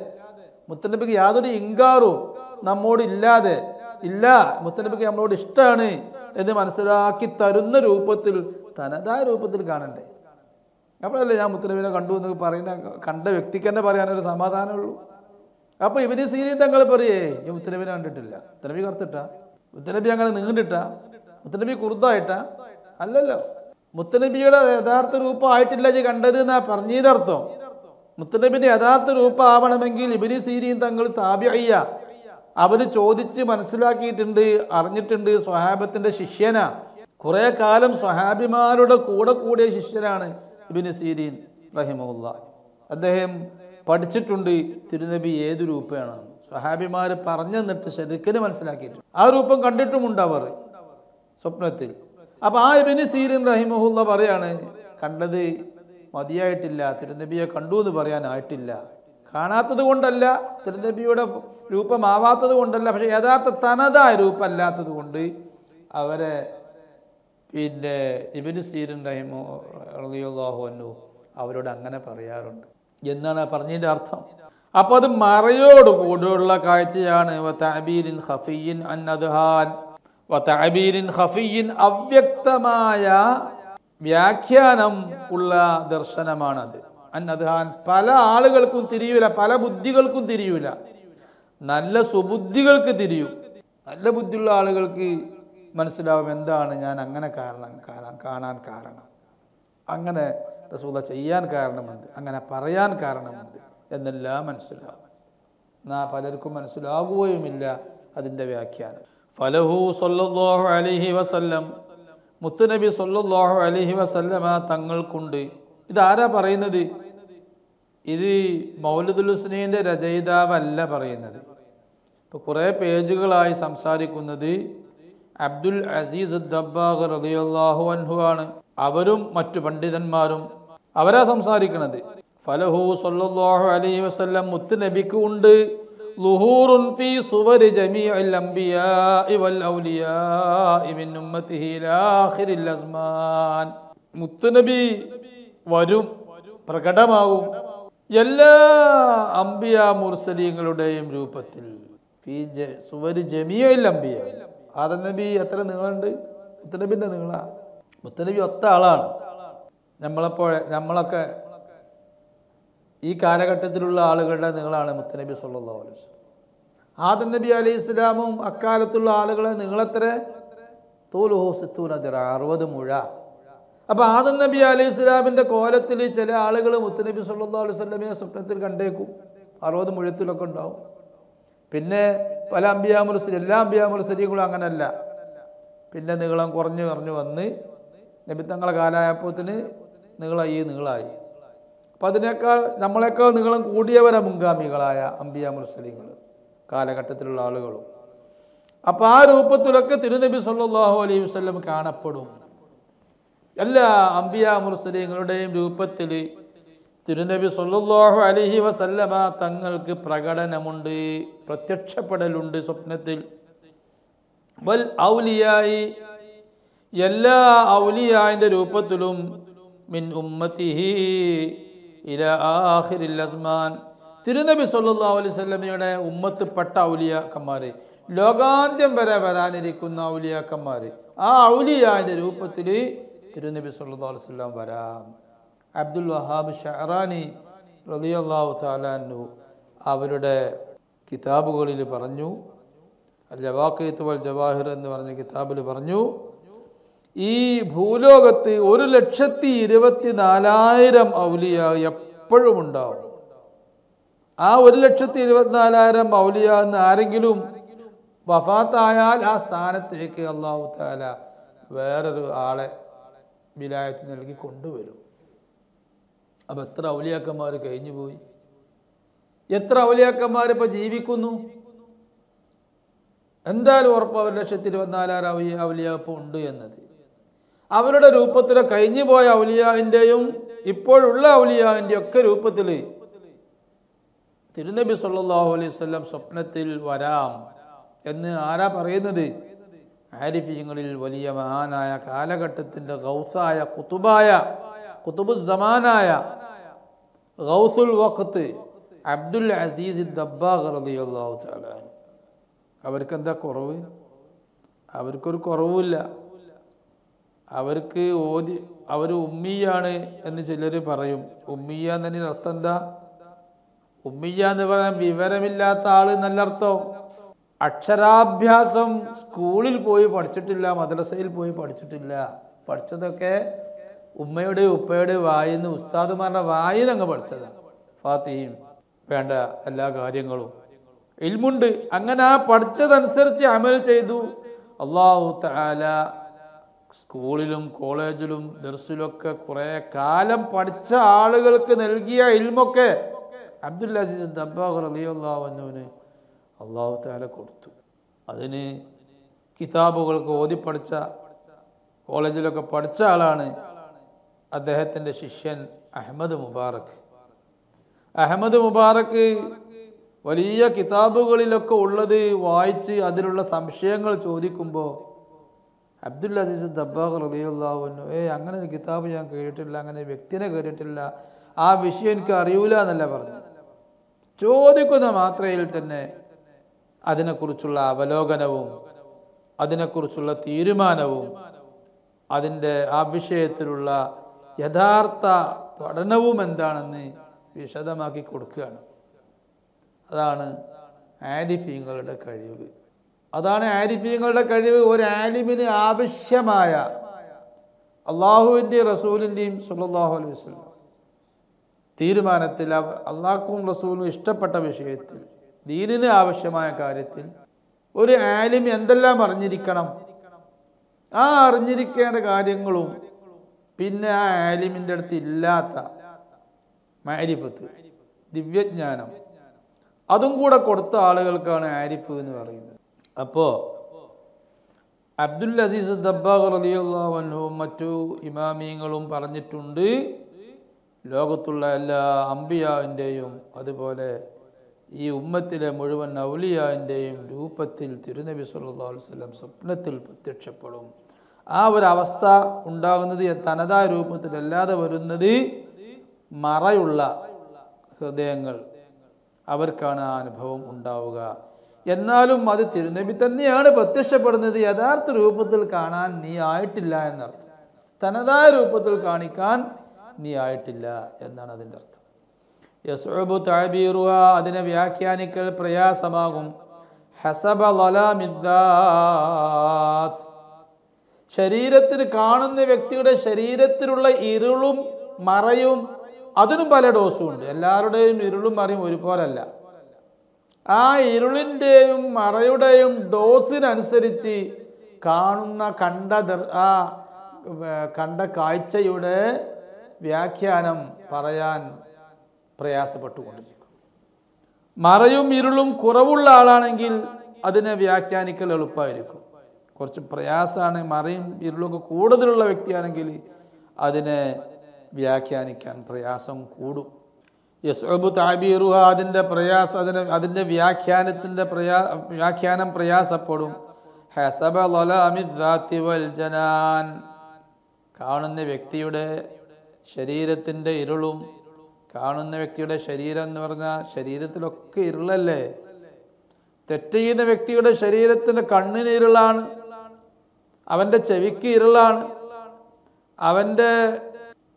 മുത്തനബിക്ക് യാതൊരു ഇൻകാറും നമ്മോടില്ലാതെ ഇല്ല, മുത്തനബിക്ക് നമ്മളോട് ഇഷ്ടമാണ് എന്ന് മനസ്സിലാക്കി തരുന്ന രൂപത്തിൽ, തനതായ രൂപത്തിൽ കാണണ്ടേ? അപ്പോഴല്ലേ ഞാൻ മുത്തനബിനെ കണ്ടു എന്ന് പറയുന്ന കണ്ട വ്യക്തിക്ക് തന്നെ പറയാനൊരു സമാധാനമുള്ളൂ. അപ്പോൾ ഇബ്നു സീരീൻ തങ്ങൾ പറയേ, ഈ മുത്തനബിനെ കണ്ടിട്ടില്ല. മുത്തനബി കറുത്തിട്ടാ? മുത്തനബി അങ്ങനെ നീണ്ടിട്ടാ? മുത്തനബി കുറുതായിട്ടാ? അല്ലല്ലോ. മുത്തനബിയുടെ യഥാർത്ഥ രൂപം ആയിട്ടില്ല ഈ കണ്ടത് എന്നാ പറഞ്ഞതിനർത്ഥം. മുത്തനബിന്റെ യഥാർത്ഥ രൂപം ആവണമെങ്കിൽ ഇബ്നു സീരീൻ തങ്ങൾ താബിഈയ, അവർ ചോദിച്ച് മനസ്സിലാക്കിയിട്ടുണ്ട്, അറിഞ്ഞിട്ടുണ്ട്. സ്വഹാബത്തിന്റെ ശിഷ്യനാ, കുറെ കാലം സ്വഹാബിമാരുടെ കൂടെ കൂടിയ ശിഷ്യനാണ് ഇബ്നു സീരീൻ റഹിമഹുല്ലാഹ്. അദ്ദേഹം പഠിച്ചിട്ടുണ്ട് തിരുനബി ഏത് രൂപമാണ്. സ്വഹാബിമാർ പറഞ്ഞു തന്നിട്ട് ശരിക്കും മനസ്സിലാക്കിയിട്ട് ആ രൂപം കണ്ടിട്ടുമുണ്ട് അവർ സ്വപ്നത്തിൽ. അപ്പോൾ ആ ഇബ്നു സീരീൻ റഹിമഹുല്ലാഹ് പറയാണ്, കണ്ടത് മതിയായിട്ടില്ല, തിരുനബിയെ കണ്ടു എന്ന് പറയാനായിട്ടില്ല. കാണാത്തത് കൊണ്ടല്ല, തിരുനബിയുടെ രൂപമാവാത്തത് കൊണ്ടല്ല, പക്ഷെ യഥാർത്ഥ തനതായ രൂപമല്ലാത്തത് കൊണ്ട് അവരെ ഇബ്നു സീരീൻ റളിയല്ലാഹു അൻഹു അവരോട് അങ്ങനെ പറയാറുണ്ട് എന്നാണ് പറഞ്ഞതിൻ്റെ അർത്ഥം. അപ്പോൾ അത് മറയോട് കൂടെയുള്ള കാഴ്ചയാണ്. വതഅബീരിൻ ഖഫിയ്യിൻ അൻ അദ്ഹാൻ, വതഅബീരിൻ ഖഫിയ്യിൻ, അവ്യക്തമായ വ്യാഖ്യാനം ഉള്ള ദർശനമാണത്. അൻ അദ്ഹാൻ, പല ആളുകൾക്കും തിരിയൂല, പല ബുദ്ധികൾക്കും തിരിയൂല. നല്ല സുബുദ്ധികൾക്ക് തിരിയും. നല്ല ബുദ്ധിയുള്ള ആളുകൾക്ക് മനസ്സിലാവും എന്താണ് ഞാൻ അങ്ങനെ കാണാൻ കാരണം. അങ്ങനെ റസൂല ചെയ്യാൻ കാരണമെന്ത്, അങ്ങനെ പറയാൻ കാരണമെന്ത് എന്നെല്ലാം മനസ്സിലാവും. എന്നാൽ പലർക്കും മനസ്സിലാകുകയുമില്ല അതിൻ്റെ വ്യാഖ്യാനം. ഫലഹു സല്ലല്ലാഹു അലൈഹി വസല്ലം, മുത്തുനബി സല്ലല്ലാഹു അലൈഹി വസല്ലമ തങ്ങൾക്കുണ്ട്. ഇതാരാ പറയുന്നത്? ഇത് മൗലിദുൽ ഹുസ്നൈൻ്റെ രചയിതാവല്ല പറയുന്നത്. ഇപ്പോൾ കുറേ പേജുകളായി സംസാരിക്കുന്നത് അബ്ദുൽ അസീസ് ദബ്ബാഗ് റളിയല്ലാഹു അൻഹു ആണ്. അവരും മറ്റു പണ്ഡിതന്മാരും അവരാ സംസാരിക്കുന്നത്. ഫലഹു സല്ലല്ലാഹു അലൈഹി വസല്ലം, മുത്തുനബിക്ക് ഉണ്ട് ളുഹൂറുൻ ഫീ സുവരി ജമീഇൽ അംബിയാഇ വൽ ഔലിയാഇ മിൻ ഉമ്മത്തിഹി ഇലാ ആഖിരിൽ അസ്മാൻ. മുത്തുനബി വരും, പ്രകടമാകും എല്ലാ അംബിയ മുർസലീങ്ങളുടെയും രൂപത്തിൽ. ഫീ സുവരി ജമീഇൽ അംബിയ. ആദം നബി എത്ര നീളമുണ്ട്? മുത്തുനബിൻ്റെ നീള. മുത്തുനബി ഒത്ത ആളാണ്. നമ്മളൊക്കെ ഈ കാലഘട്ടത്തിലുള്ള ആളുകളുടെ നീളമാണ് മുത്തുനബി സല്ലല്ലാഹു അലൈഹി വസല്ലം. ആദം നബി അലൈഹി ഇസ്ലാമും അക്കാലത്തുള്ള ആളുകളെ നീളത്ര തൂലുഹു 60 ദിറ, 60 മുഴ. അപ്പോൾ ആദം നബി അലൈഹി ഇസ്ലാമിൻ്റെ കോലത്തിൽ ചില ആളുകൾ മുത്തുനബി സല്ലല്ലാഹു അലൈഹി വസല്ലമയെ സ്വപ്നത്തിൽ കണ്ടേക്കും. 60 മുഴത്തിലൊക്കെ ഉണ്ടാവും. പിന്നെ പല അംബിയാ മുർസലീൻ, എല്ലാ അംബിയാ മുർസലീങ്ങളും അങ്ങനല്ല. പിന്നെ നീളം കുറഞ്ഞു വന്ന് നബി തങ്ങളെ കാലായപ്പോത്തിന് നീളായി. അപ്പം അതിനേക്കാൾ നമ്മളെക്കാൾ നീളം കൂടിയവരെ മുൻഗാമികളായ അംബിയാ മുർസലീങ്ങൾ കാലഘട്ടത്തിലുള്ള ആളുകളും. അപ്പം ആ രൂപത്തിലൊക്കെ തിരുനബി സല്ലല്ലാഹു അലൈഹി വസല്ലം കാണപ്പെടും. എല്ലാ അംബിയാ മുർസലീങ്ങളുടെയും രൂപത്തിൽ തിരുനബി സല്ലല്ലാഹു അലൈഹി വസല്ലമ തങ്ങൾക്ക് പ്രകടനമുണ്ട്, പ്രത്യക്ഷപ്പെടലുണ്ട് സ്വപ്നത്തിൽ. വൽ ഔലിയായി, എല്ലാ ഔലിയായിൻ്റെ രൂപത്തിലും മിൻ ഉമ്മത്തിഹി ഇലാ ആഖിരിൽ അസ്മാൻ. തിരുനബി സല്ലല്ലാഹു അലൈഹി വസല്ലമയുടെ ഉമ്മത്തിൽപ്പെട്ട ഔലിയാക്കന്മാർ, ലോകാന്ത്യം വരെ വരാനിരിക്കുന്ന ഔലിയാക്കന്മാർ, ആ ഔലിയായിൻ്റെ രൂപത്തിൽ തിരുനബി സല്ലല്ലാഹു അലൈഹി വസല്ലം വരാം. അബ്ദുൽ വഹാബ് ഷഅറാനി റളിയല്ലാഹു തആല അൻഹു അവരുടെ കിതാബുകളിൽ പറഞ്ഞു, അൽ-ജവാഖീത്ത് വൽ ജവാഹിർ എന്ന് പറഞ്ഞ കിതാബിൽ പറഞ്ഞു, ഈ ഭൂലോകത്ത് 1,24,000 ഔലിയ എപ്പോഴും ഉണ്ടാവും. ആ 1,24,000 ഔലിയ എന്ന് ആരെങ്കിലും വഫാത്തായാൽ ആ സ്ഥാനത്തേക്ക് അല്ലാഹു തആല വേറൊരു ആളെ വിലായത്ത് നൽകി കൊണ്ടുവരും. അപ്പം എത്ര ഔലിയാക്കന്മാർ കഴിഞ്ഞു പോയി, എത്ര ഔലിയാക്കന്മാർ ഇപ്പോൾ ജീവിക്കുന്നു? എന്തായാലും ഉറപ്പ് 1,24,000 ഔലിയ ഇപ്പോൾ ഉണ്ട് എന്നത്. അവരുടെ രൂപത്തിൽ കഴിഞ്ഞു പോയ ഔലിയാവിൻ്റെയും ഇപ്പോഴുള്ള ഔലിയാവിൻ്റെയും ഒക്കെ രൂപത്തിൽ തിരുനബി സല്ലല്ലാഹു അലൈഹി വസല്ലം സ്വപ്നത്തിൽ വരാം എന്ന് ആരാ പറയുന്നത്? ആരിഫീങ്ങളിൽ വലിയ മഹാനായ കാലഘട്ടത്തിൻ്റെ ഗൗസായ ഖുതുബുസ്സമാനായ ഗൗസുൽ വഖ്ത് അബ്ദുൽ അസീസ് ദബ്ബാഗ് റളിയല്ലാഹു തആല. അവർക്കെന്താ കുറവ്? അവർക്കൊരു കുറവുമില്ല. അവർ ഉമ്മിയാണ് എന്ന് ചിലർ പറയും. ഉമ്മിയ എന്നതിന് അർത്ഥം എന്താ? ഉമ്മിയ എന്ന് പറയാൻ വിവരമില്ലാത്ത ആൾ എന്നല്ല അർത്ഥം. അക്ഷരാഭ്യാസം സ്കൂളിൽ പോയി പഠിച്ചിട്ടില്ല, മദ്രസയിൽ പോയി പഠിച്ചിട്ടില്ല. പഠിച്ചതൊക്കെ ഉമ്മയുടെ ഉപ്പയുടെ വായിന്ന്, ഉസ്താദുമാരുടെ വായിന്ന് അങ്ങ് പഠിച്ചതാണ്. ഫാത്തിഹയും വേണ്ട എല്ലാ കാര്യങ്ങളും ഇൽമുണ്ട്. അങ്ങനെ ആ പഠിച്ചതനുസരിച്ച് അമൽ ചെയ്തു. അല്ലാഹു തആല സ്കൂളിലും കോളേജിലും ദർസിലൊക്കെ കുറേ കാലം പഠിച്ച ആളുകൾക്ക് നൽകിയ ഇൽമൊക്കെ അബ്ദുൽ അസീസ് ദബ്ബാഗ് റളിയല്ലാഹു അൻഹുവിന് അല്ലാഹു തആല കൊടുത്തു. അതിന് കിതാബുകൾക്ക് ഓതി പഠിച്ച, കോളേജിലൊക്കെ പഠിച്ച ആളാണ് അദ്ദേഹത്തിൻ്റെ ശിഷ്യൻ അഹ്മദ് മുബാറക്ക്. വലിയ കിതാബുകളിലൊക്കെ ഉള്ളത് വായിച്ച് അതിലുള്ള സംശയങ്ങൾ ചോദിക്കുമ്പോൾ അബ്ദുൽ അസീസ് ദബ്ബാഗ് റളിയല്ലാഹു അൻഹു, അങ്ങനെ ഒരു കിതാബ് ഞാൻ കേട്ടിട്ടില്ല, അങ്ങനെ വ്യക്തിനെ കേട്ടിട്ടില്ല, ആ വിഷയം എനിക്ക് അറിയൂല എന്നല്ല പറഞ്ഞു. ചോദിക്കുന്ന മാത്രയിൽ തന്നെ അതിനെക്കുറിച്ചുള്ള അവലോകനവും അതിനെക്കുറിച്ചുള്ള തീരുമാനവും അതിൻ്റെ ആ വിഷയത്തിലുള്ള യഥാർത്ഥ പഠനവും എന്താണെന്ന് വിശദമാക്കി കൊടുക്കുകയാണ്. അതാണ് ആരിഫീങ്ങളുടെ കഴിവ്. ഒരു ആലിമിന് ആവശ്യമായ അള്ളാഹുവിൻ്റെയും റസൂലിൻ്റെയും സല്ലല്ലാഹു അലൈഹി വസല്ലം തീരുമാനത്തിൽ അള്ളാഹുവും റസൂലും ഇഷ്ടപ്പെട്ട വിഷയത്തിൽ ദീനിന് ആവശ്യമായ കാര്യത്തിൽ ഒരു ആലിം എന്തെല്ലാം അറിഞ്ഞിരിക്കണം, ആ അറിഞ്ഞിരിക്കേണ്ട കാര്യങ്ങളും പിന്നെ ആ ആലിമിൻ്റെ അടുത്ത് ഇല്ലാത്ത മാരിഫത്ത്, ദിവ്യജ്ഞാനം, അതും കൂടെ കൊടുത്ത ആളുകൾക്കാണ് ആരിഫ് എന്ന് പറയുന്നത്. അപ്പോൾ അബ്ദുൽ അസീസ് ദബ്ബാഗ് റളിയല്ലാഹു അൻഹുവും മറ്റു ഇമാമീങ്ങളും പറഞ്ഞിട്ടുണ്ട്, ലോകത്തുള്ള എല്ലാ അംബിയാവിൻ്റെയും അതുപോലെ ഈ ഉമ്മത്തിലെ മുഴുവൻ ഔലിയാവിൻ്റെയും രൂപത്തിൽ തിരുനബി സല്ലല്ലാഹു അലൈഹി വസല്ലം സ്വപ്നത്തിൽ പ്രത്യക്ഷപ്പെടും. ആ ഒരു അവസ്ഥ ഉണ്ടാകുന്നത് തനതായ രൂപത്തിലല്ലാതെ വരുന്നത് മറയുള്ള ഹൃദയങ്ങൾ അവർക്കാണ് ആ അനുഭവം ഉണ്ടാവുക. എന്നാലും അത് തിരുനബി തന്നെയാണ് പ്രത്യക്ഷപ്പെടുന്നത്. യഥാർത്ഥ രൂപത്തിൽ കാണാൻ നീ ആയിട്ടില്ല എന്നർത്ഥം. തനതായ രൂപത്തിൽ കാണിക്കാൻ നീ ആയിട്ടില്ല എന്നാണ് അതിൻ്റെ അർത്ഥം. യസ്ഉബു തഅബീറുഹ, അതിനെ വ്യാഖ്യാനിക്കൽ പ്രയാസമാകും. ഹസബ ളലാമിദ്ദാത്ത്, ശരീരത്തിന് കാണുന്ന വ്യക്തിയുടെ ശരീരത്തിലുള്ള ഇരുളും മറയും അതിനും പല ഡോസും ഉണ്ട്. എല്ലാവരുടെയും ഇരുളും മറയും ഒരുപോലല്ല. ആ ഇരുളിൻ്റെയും മറയുടെയും ഡോസിനനുസരിച്ച് കാണുന്ന കണ്ട കാഴ്ചയുടെ വ്യാഖ്യാനം പറയാൻ പ്രയാസപ്പെട്ടുകൊണ്ടിരിക്കും. മറയും ഇരുളും കുറവുള്ള ആളാണെങ്കിൽ അതിനെ വ്യാഖ്യാനിക്കൽ എളുപ്പമായിരിക്കും. കുറച്ച് പ്രയാസമാണ്. മറയും ഇരുളൊക്കെ കൂടുതലുള്ള വ്യക്തിയാണെങ്കിൽ അതിനെ വ്യാഖ്യാനിക്കാൻ പ്രയാസം കൂടും. യസ്ഉബു തഅബീറുഹ, അതിൻ്റെ വ്യാഖ്യാനം പ്രയാസപ്പെടും. ഹസബ ളലാമിദ്ദാത്തി വൽ ജനാൻ, കാണുന്ന വ്യക്തിയുടെ ശരീരത്തിൻ്റെ ഇരുളും, കാണുന്ന വ്യക്തിയുടെ ശരീരം എന്ന് പറഞ്ഞാൽ ശരീരത്തിലൊക്കെ ഇരുളല്ലേ. തെറ്റ് ചെയ്യുന്ന വ്യക്തിയുടെ ശരീരത്തിൻ്റെ കണ്ണിന് ഇരുളാണ്, അവൻ്റെ ചെവിക്ക് ഇരുളാണ്, അവൻ്റെ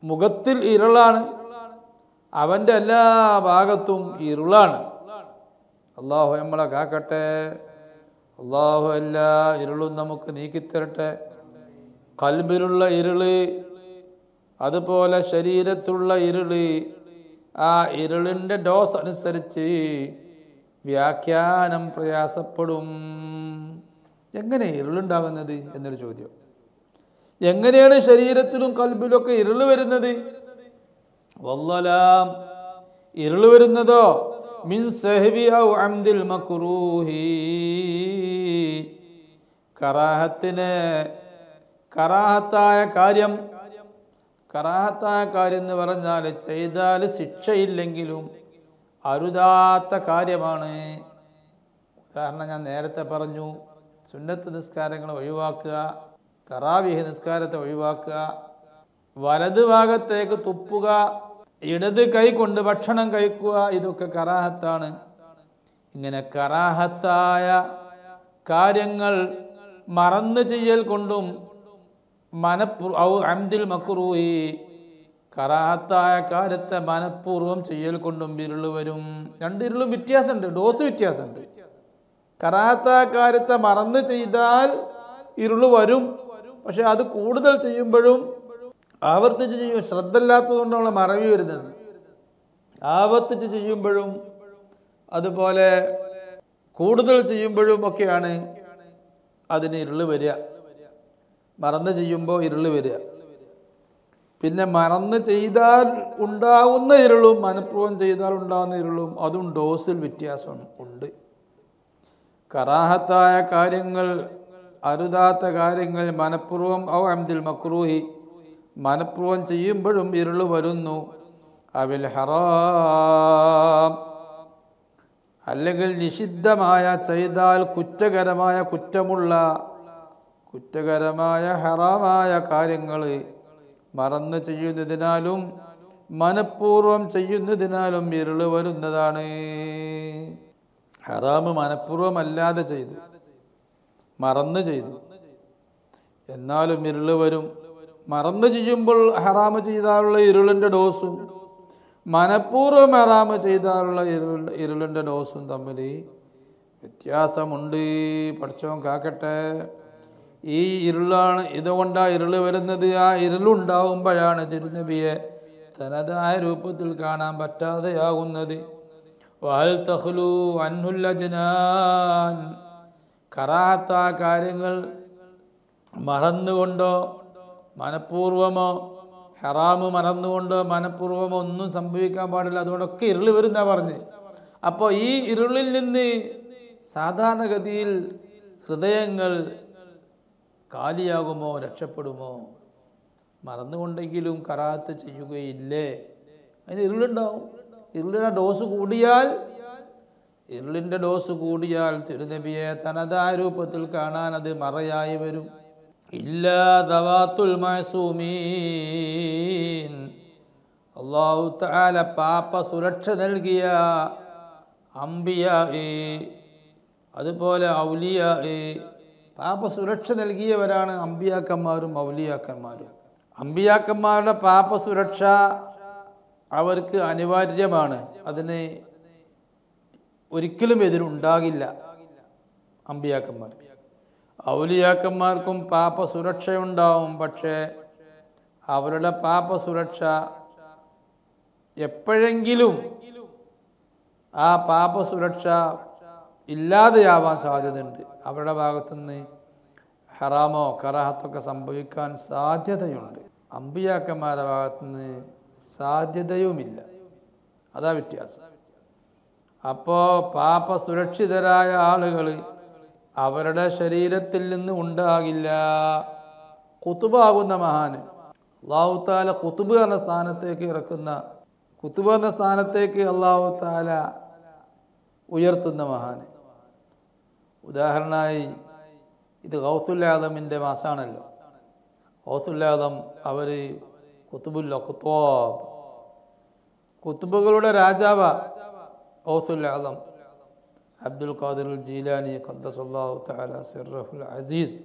മുഖത്തിൽ ഇരുളാണ്, അവൻ്റെ എല്ലാ ഭാഗത്തും ഇരുളാണ്. അള്ളാഹു നമ്മളെ കാക്കട്ടെ. അള്ളാഹു എല്ലാ ഇരുളും നമുക്ക് നീക്കിത്തരട്ടെ. ഖൽബിലുള്ള ഇരുള്, അതുപോലെ ശരീരത്തിലുള്ള ഇരുള്, ആ ഇരുളിൻ്റെ ഡോസ് അനുസരിച്ച് വ്യാഖ്യാനം പ്രയാസപ്പെടും. എങ്ങനെ ഇരുളുണ്ടാകുന്നത് എന്നൊരു ചോദ്യം. എങ്ങനെയാണ് ശരീരത്തിലും കൽബിലൊക്കെ ഇരുള് വരുന്നത്? വല്ലലാം, ഇരുള് വരുന്നതോ മിൻ സഹവി ഔ അംദിൽ മക്റൂഹി, കറാഹത്തായ കാര്യം എന്ന് പറഞ്ഞാൽ ചെയ്താൽ ശിക്ഷയില്ലെങ്കിലും അരുതാത്ത കാര്യമാണ്. ഉദാഹരണം ഞാൻ നേരത്തെ പറഞ്ഞു, സുന്നത്ത് നിസ്കാരങ്ങൾ ഒഴിവാക്കുക, തറാവീഹ് നിസ്കാരത്തെ ഒഴിവാക്കുക, വലത് ഭാഗത്തേക്ക് തുപ്പുക, ഇടത് കൈ കൊണ്ട് ഭക്ഷണം കഴിക്കുക, ഇതൊക്കെ കറാഹത്താണ്. ഇങ്ങനെ കറാഹത്തായ കാര്യങ്ങൾ മറന്നു ചെയ്യൽ കൊണ്ടും അംദിൽ മക്റൂഹി, കറാഹത്തായ കാര്യത്തെ മനഃപൂർവ്വം ചെയ്യൽ കൊണ്ടും ഇരുള് വരും. രണ്ട് ഇരുളും വ്യത്യാസമുണ്ട്, ഡോസ് വ്യത്യാസമുണ്ട്. കറാഹത്തായ കാര്യത്തെ മറന്ന് ചെയ്താൽ ഇരുള് വരും. പക്ഷെ അത് കൂടുതൽ ചെയ്യുമ്പോഴും ആവർത്തിച്ച് ചെയ്യും, ശ്രദ്ധ ഇല്ലാത്തതുകൊണ്ടാണ് മറവി വരുന്നത്. ആവർത്തിച്ച് ചെയ്യുമ്പോഴും അതുപോലെ കൂടുതൽ ചെയ്യുമ്പോഴും ഒക്കെയാണ് അതിന് ഇരുള് വരിക. മറന്ന് ചെയ്യുമ്പോൾ ഇരുള് വരിക. പിന്നെ മറന്ന് ചെയ്താൽ ഉണ്ടാകുന്ന ഇരുളും മനഃപൂർവ്വം ചെയ്താൽ ഉണ്ടാകുന്ന ഇരുളും അതും ഡോസിൽ വ്യത്യാസം ഉണ്ട്. കറാഹത്തായ കാര്യങ്ങൾ, അരുതാത്ത കാര്യങ്ങൾ മനഃപൂർവ്വം ഔ അംദിൽ മക്റൂഹി, മനഃപൂർവ്വം ചെയ്യുമ്പോഴും ഇരുള് വരുന്നു. അവിൽ ഹറാം, അല്ലെങ്കിൽ നിഷിദ്ധമായ ചെയ്താൽ കുറ്റകരമായ ഹറാമായ കാര്യങ്ങൾ മറന്ന് ചെയ്യുന്നതിനാലും മനഃപൂർവ്വം ചെയ്യുന്നതിനാലും ഇരുള് വരുന്നതാണ്. ഹറാമ് മനഃപൂർവ്വമല്ലാതെ ചെയ്തു, മറന്ന് ചെയ്തു, എന്നാലും ഇരുള് വരും. മറന്ന് ചെയ്യുമ്പോൾ ഹറാമ് ചെയ്താലുള്ള ഇരുളിൻ്റെ ഡോസും മനഃപൂർവ്വം ഹറാമ് ചെയ്താലുള്ള ഇരുളിൻ്റെ ഡോസും തമ്മിൽ വ്യത്യാസമുണ്ട്. പഠിച്ചവൻ കാക്കട്ടെ. ഈ ഇരുളാണ്, ഇതുകൊണ്ടാണ് ഇരുൾ വരുന്നത്. ആ ഇരുളുണ്ടാകുമ്പോഴാണ് തിരുനബിയെ തനതായ രൂപത്തിൽ കാണാൻ പറ്റാതെയാകുന്നത്. വഹൽ തഖ്ലു അൻഹുൽ അജ്നാൻ, കറാത്ത കാര്യങ്ങൾ മറന്നുകൊണ്ടോ മനഃപൂർവമോ, ഹറാമ് മറന്നുകൊണ്ടോ മനഃപൂർവമോ ഒന്നും സംഭവിക്കാൻ പാടില്ല. അതുകൊണ്ടൊക്കെ ഇരുൾ വരുന്ന പറഞ്ഞ്. അപ്പോൾ ഈ ഇരുളിൽ നിന്ന് സാധാരണഗതിയിൽ ഹൃദയങ്ങൾ കാലിയാകുമോ, രക്ഷപ്പെടുമോ? മറന്നുകൊണ്ടെങ്കിലും കറാത്ത് ചെയ്യുകയില്ലേ? അതിന് ഇരുളുണ്ടാവും. ഇരുളിൻ്റെ ഡോസ് കൂടിയാൽ തിരുനബിയെ തനതായ രൂപത്തിൽ കാണാൻ അത് മറയായി വരും. ഇല്ലാ ദവാത്തുൽ മഅസൂമീൻ, അല്ലാഹു തആല പാപ സുരക്ഷ നൽകിയ അംബിയാ, അതുപോലെ ഔലിയാ, പാപ സുരക്ഷ നൽകിയവരാണ് അമ്പിയാക്കന്മാരും ഔലിയാക്കന്മാരും. അമ്പിയാക്കന്മാരുടെ പാപ സുരക്ഷ അവർക്ക് അനിവാര്യമാണ്. അതിന് ഒരിക്കലും എതിരുണ്ടാകില്ല അമ്പിയാക്കന്മാർ. ഔലിയാക്കന്മാർക്കും പാപ സുരക്ഷയുണ്ടാവും. പക്ഷേ അവരുടെ പാപ സുരക്ഷ എപ്പോഴെങ്കിലും ആ പാപ സുരക്ഷ ഇല്ലാതെയാവാൻ സാധ്യതയുണ്ട്. അവരുടെ ഭാഗത്തുനിന്ന് ഹറാമോ കറാഹത്തൊക്കെ സംഭവിക്കാൻ സാധ്യതയുണ്ട്. അമ്പിയാക്കന്മാരുടെ ഭാഗത്തുനിന്ന് സാധ്യതയുമില്ല. അതാ വ്യത്യാസം. അപ്പോൾ പാപ സുരക്ഷിതരായ ആളുകൾ അവരുടെ ശരീരത്തിൽ നിന്ന് ഉണ്ടാകില്ല. ഖുതുബാകുന്ന മഹാന്, അല്ലാഹു തആല ഖുതുബ് എന്ന സ്ഥാനത്തേക്ക് ഇറക്കുന്ന, ഖുതുബ് എന്ന സ്ഥാനത്തേക്ക് അല്ലാഹു തആല ഉയർത്തുന്ന മഹാന്. ഉദാഹരണമായി ഇത് ഗൗസുൽ ആദമിൻ്റെ മാസമാണല്ലോ. ഗൗസുൽ ആദം അവർ ഖുതുബുൽ അഖ്താബ്, ഖുതുബുകളുടെ രാജാവ ഗൗസുൽ ആദം അബ്ദുൽ ഖാദിർ ജീലാനി ഖദ്ദസല്ലാഹു തആല സിർറഹുൽ അസീസ്.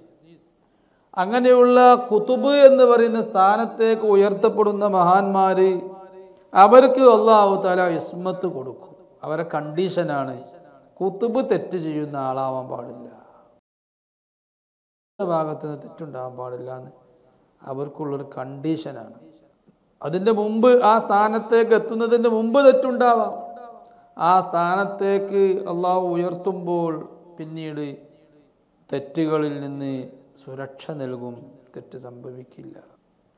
അങ്ങനെയുള്ള ഖുതുബ് എന്ന് പറയുന്ന സ്ഥാനത്തേക്ക് ഉയർത്തപ്പെടുന്ന മഹാന്മാർ, അവർക്ക് അല്ലാഹു തആല ഇസ്മത്ത് കൊടുക്കും. അവരെ കണ്ടീഷനാണ് ഖുതുബ് തെറ്റ് ചെയ്യുന്ന ആളാവാൻ പാടില്ല, ഭാഗത്ത് നിന്ന് തെറ്റുണ്ടാവാൻ പാടില്ല എന്ന് അവർക്കുള്ളൊരു കണ്ടീഷനാണ്. അതിൻ്റെ മുമ്പ്, ആ സ്ഥാനത്തേക്ക് എത്തുന്നതിൻ്റെ മുമ്പ് തെറ്റുണ്ടാവാം. ആ സ്ഥാനത്തേക്ക് അള്ളാഹു ഉയർത്തുമ്പോൾ പിന്നീട് തെറ്റുകളിൽ നിന്ന് സുരക്ഷ നൽകും, തെറ്റ് സംഭവിക്കില്ല.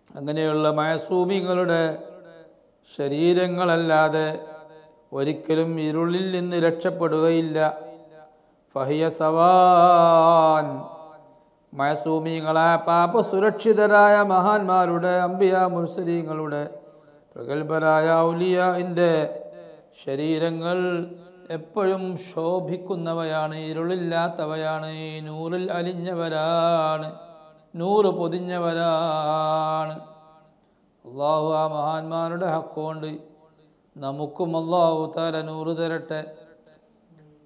അങ്ങനെയുള്ള മഅസൂമിങ്ങളുടെ ശരീരങ്ങളല്ലാതെ ഒരിക്കലും ഇരുളിൽ നിന്ന് രക്ഷപ്പെടുകയില്ല. ഫഹിയ സവാൻ, മഅസൂമികളായ പാപ സുരക്ഷിതരായ മഹാന്മാരുടെ, അംബിയാ മുർസലീങ്ങളുടെ, പ്രഗത്ഭരായ ഔലിയാഇൻ്റെ ശരീരങ്ങൾ എപ്പോഴും ശോഭിക്കുന്നവയാണ്, ഇരുളില്ലാത്തവയാണ്, നൂറിൽ അലിഞ്ഞവരാണ്, നൂറ് പൊതിഞ്ഞവരാണ്. അല്ലാഹു ആ മഹാന്മാരുടെ ഹക്കുകൊണ്ട് നമുക്കും അല്ലാഹു തആല നൂറ് തരട്ടെ.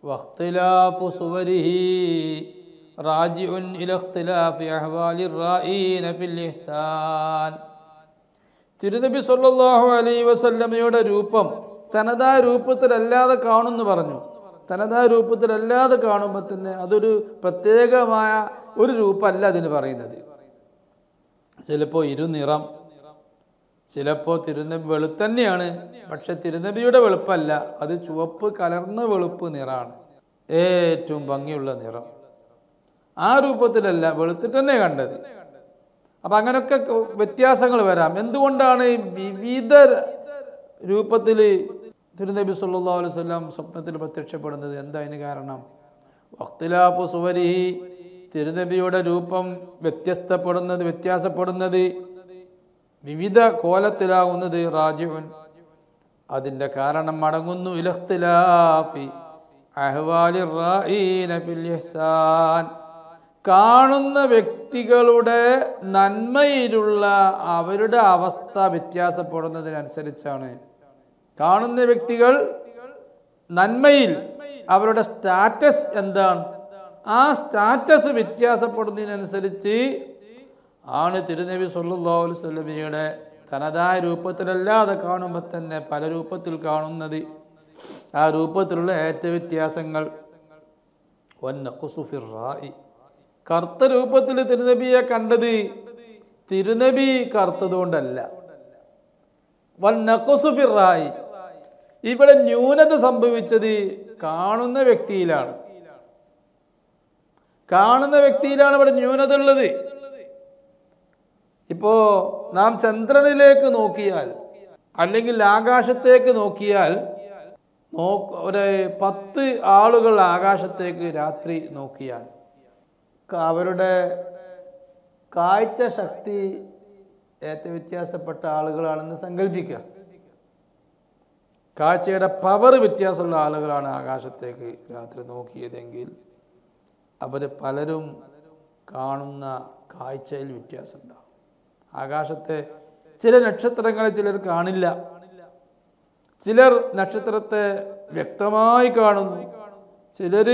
വഖ്തിലാഫു സുവരിഹി റാജിഉൻ ഇലാ ഇഖ്തിലാഫി അഹ്വാലിർ റാഈന ഫിൽ ഇഹ്സാൻ. തിരുനബി സല്ലല്ലാഹു അലൈഹി വസല്ലമയുടെ രൂപം തനതായ രൂപത്തിലല്ലാതെ കാണുമെന്ന് പറഞ്ഞു. തനതായ രൂപത്തിലല്ലാതെ കാണുമ്പോൾ തന്നെ അതൊരു പ്രത്യേകമായ ഒരു രൂപമല്ല അതിന് പറയുന്നത്. ചിലപ്പോൾ ഇരുനിറം, ചിലപ്പോൾ തിരുനബി വെളുത്തന്നെയാണ്, പക്ഷെ തിരുനബിയുടെ വെളുപ്പല്ല, അത് ചുവപ്പ് കലർന്ന വെളുപ്പ് നിറാണ്, ഏറ്റവും ഭംഗിയുള്ള നിറം. ആ രൂപത്തിലല്ല, വെളുത്തിട്ട് തന്നെ കണ്ടത്. അപ്പം അങ്ങനെയൊക്കെ വ്യത്യാസങ്ങൾ വരാം. എന്തുകൊണ്ടാണ് വിവിധ രൂപത്തിൽ തിരുനബി സല്ലല്ലാഹു അലൈഹി വസല്ലം സ്വപ്നത്തിൽ പ്രത്യക്ഷപ്പെടുന്നത്? എന്താ അതിന് കാരണം? വഖ്തിലാഫു സുവരിഹി, തിരുനബിയുടെ രൂപം വ്യത്യാസപ്പെടുന്നത്, വിവിധ കോലത്തിലാകുന്നത്, റാജിഉൻ, അതിൻ്റെ കാരണം മടങ്ങുന്നു ഇലാ ഇഖ്തിലാഫി അഹ്വാലിർ റാഈന ഫിൽ ഇഹ്സാൻ, കാണുന്ന വ്യക്തികളുടെ നന്മയിലുള്ള അവരുടെ അവസ്ഥ വ്യത്യാസപ്പെടുന്നതിനനുസരിച്ചാണ്. കാണുന്ന വ്യക്തികൾ നന്മയിൽ അവരുടെ സ്റ്റാറ്റസ് എന്താണ്, ആ സ്റ്റാറ്റസ് വ്യത്യാസപ്പെടുന്നതിനനുസരിച്ച് ആണ് തിരുനബി സല്ലല്ലാഹു അലൈഹി വസല്ലമയുടെ തനതായ രൂപത്തിലല്ലാതെ കാണുമ്പോൾ തന്നെ പല രൂപത്തിൽ കാണുന്നത്. ആ രൂപത്തിലുള്ള ഏറ്റ വ്യത്യാസങ്ങൾ. വന്നഖ്സു ഫിർ റാഇ, കറുത്ത രൂപത്തിൽ തിരുനബിയെ കണ്ടത് തിരുനബി കറുത്തതുകൊണ്ടല്ല. വന്നഖുസുഫിറായി, ഇവിടെ ന്യൂനത സംഭവിച്ചത് കാണുന്ന വ്യക്തിയിലാണ്. കാണുന്ന വ്യക്തിയിലാണ് ഇവിടെ ന്യൂനത ഉള്ളത്. ഇപ്പോ നാം ചന്ദ്രനിലേക്ക് നോക്കിയാൽ അല്ലെങ്കിൽ ആകാശത്തേക്ക് നോക്കിയാൽ ഒരു 10 ആളുകൾ ആകാശത്തേക്ക് രാത്രി നോക്കിയാൽ അവരുടെ കാഴ്ച ശക്തി ഏറ്റവും വ്യത്യാസപ്പെട്ട ആളുകളാണെന്ന് സങ്കല്പിക്കുക. കാഴ്ചയുടെ പവർ വ്യത്യാസമുള്ള ആളുകളാണ് ആകാശത്തേക്ക് രാത്രി നോക്കിയതെങ്കിൽ അവർ പലരും കാണുന്ന കാഴ്ചയിൽ വ്യത്യാസമുണ്ടാകും. ആകാശത്തെ ചില നക്ഷത്രങ്ങളെ ചിലർ കാണില്ല, ചിലർ നക്ഷത്രത്തെ വ്യക്തമായി കാണുന്നു, ചിലർ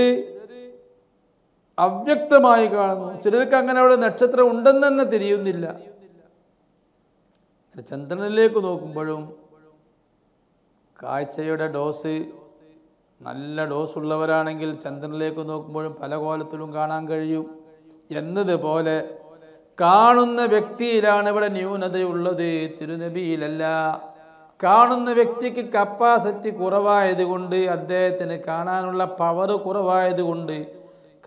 അവ്യക്തമായി കാണുന്നു, ചിലർക്ക് അങ്ങനെ അവിടെ നക്ഷത്രം ഉണ്ടെന്ന് തന്നെ തിരിയുന്നില്ല. ചന്ദ്രനിലേക്ക് നോക്കുമ്പോഴും കാഴ്ചയുടെ ഡോസ് നല്ല ഡോസ് ഉള്ളവരാണെങ്കിൽ ചന്ദ്രനിലേക്ക് നോക്കുമ്പോഴും പല കോലത്തിലും കാണാൻ കഴിയും. എന്നതുപോലെ കാണുന്ന വ്യക്തിയിലാണ് ഇവിടെ ന്യൂനതയുള്ളത്, തിരുനബിയിലല്ല. കാണുന്ന വ്യക്തിക്ക് കപ്പാസിറ്റി കുറവായതുകൊണ്ട്, അദ്ദേഹത്തിന് കാണാനുള്ള പവർ കുറവായതുകൊണ്ട്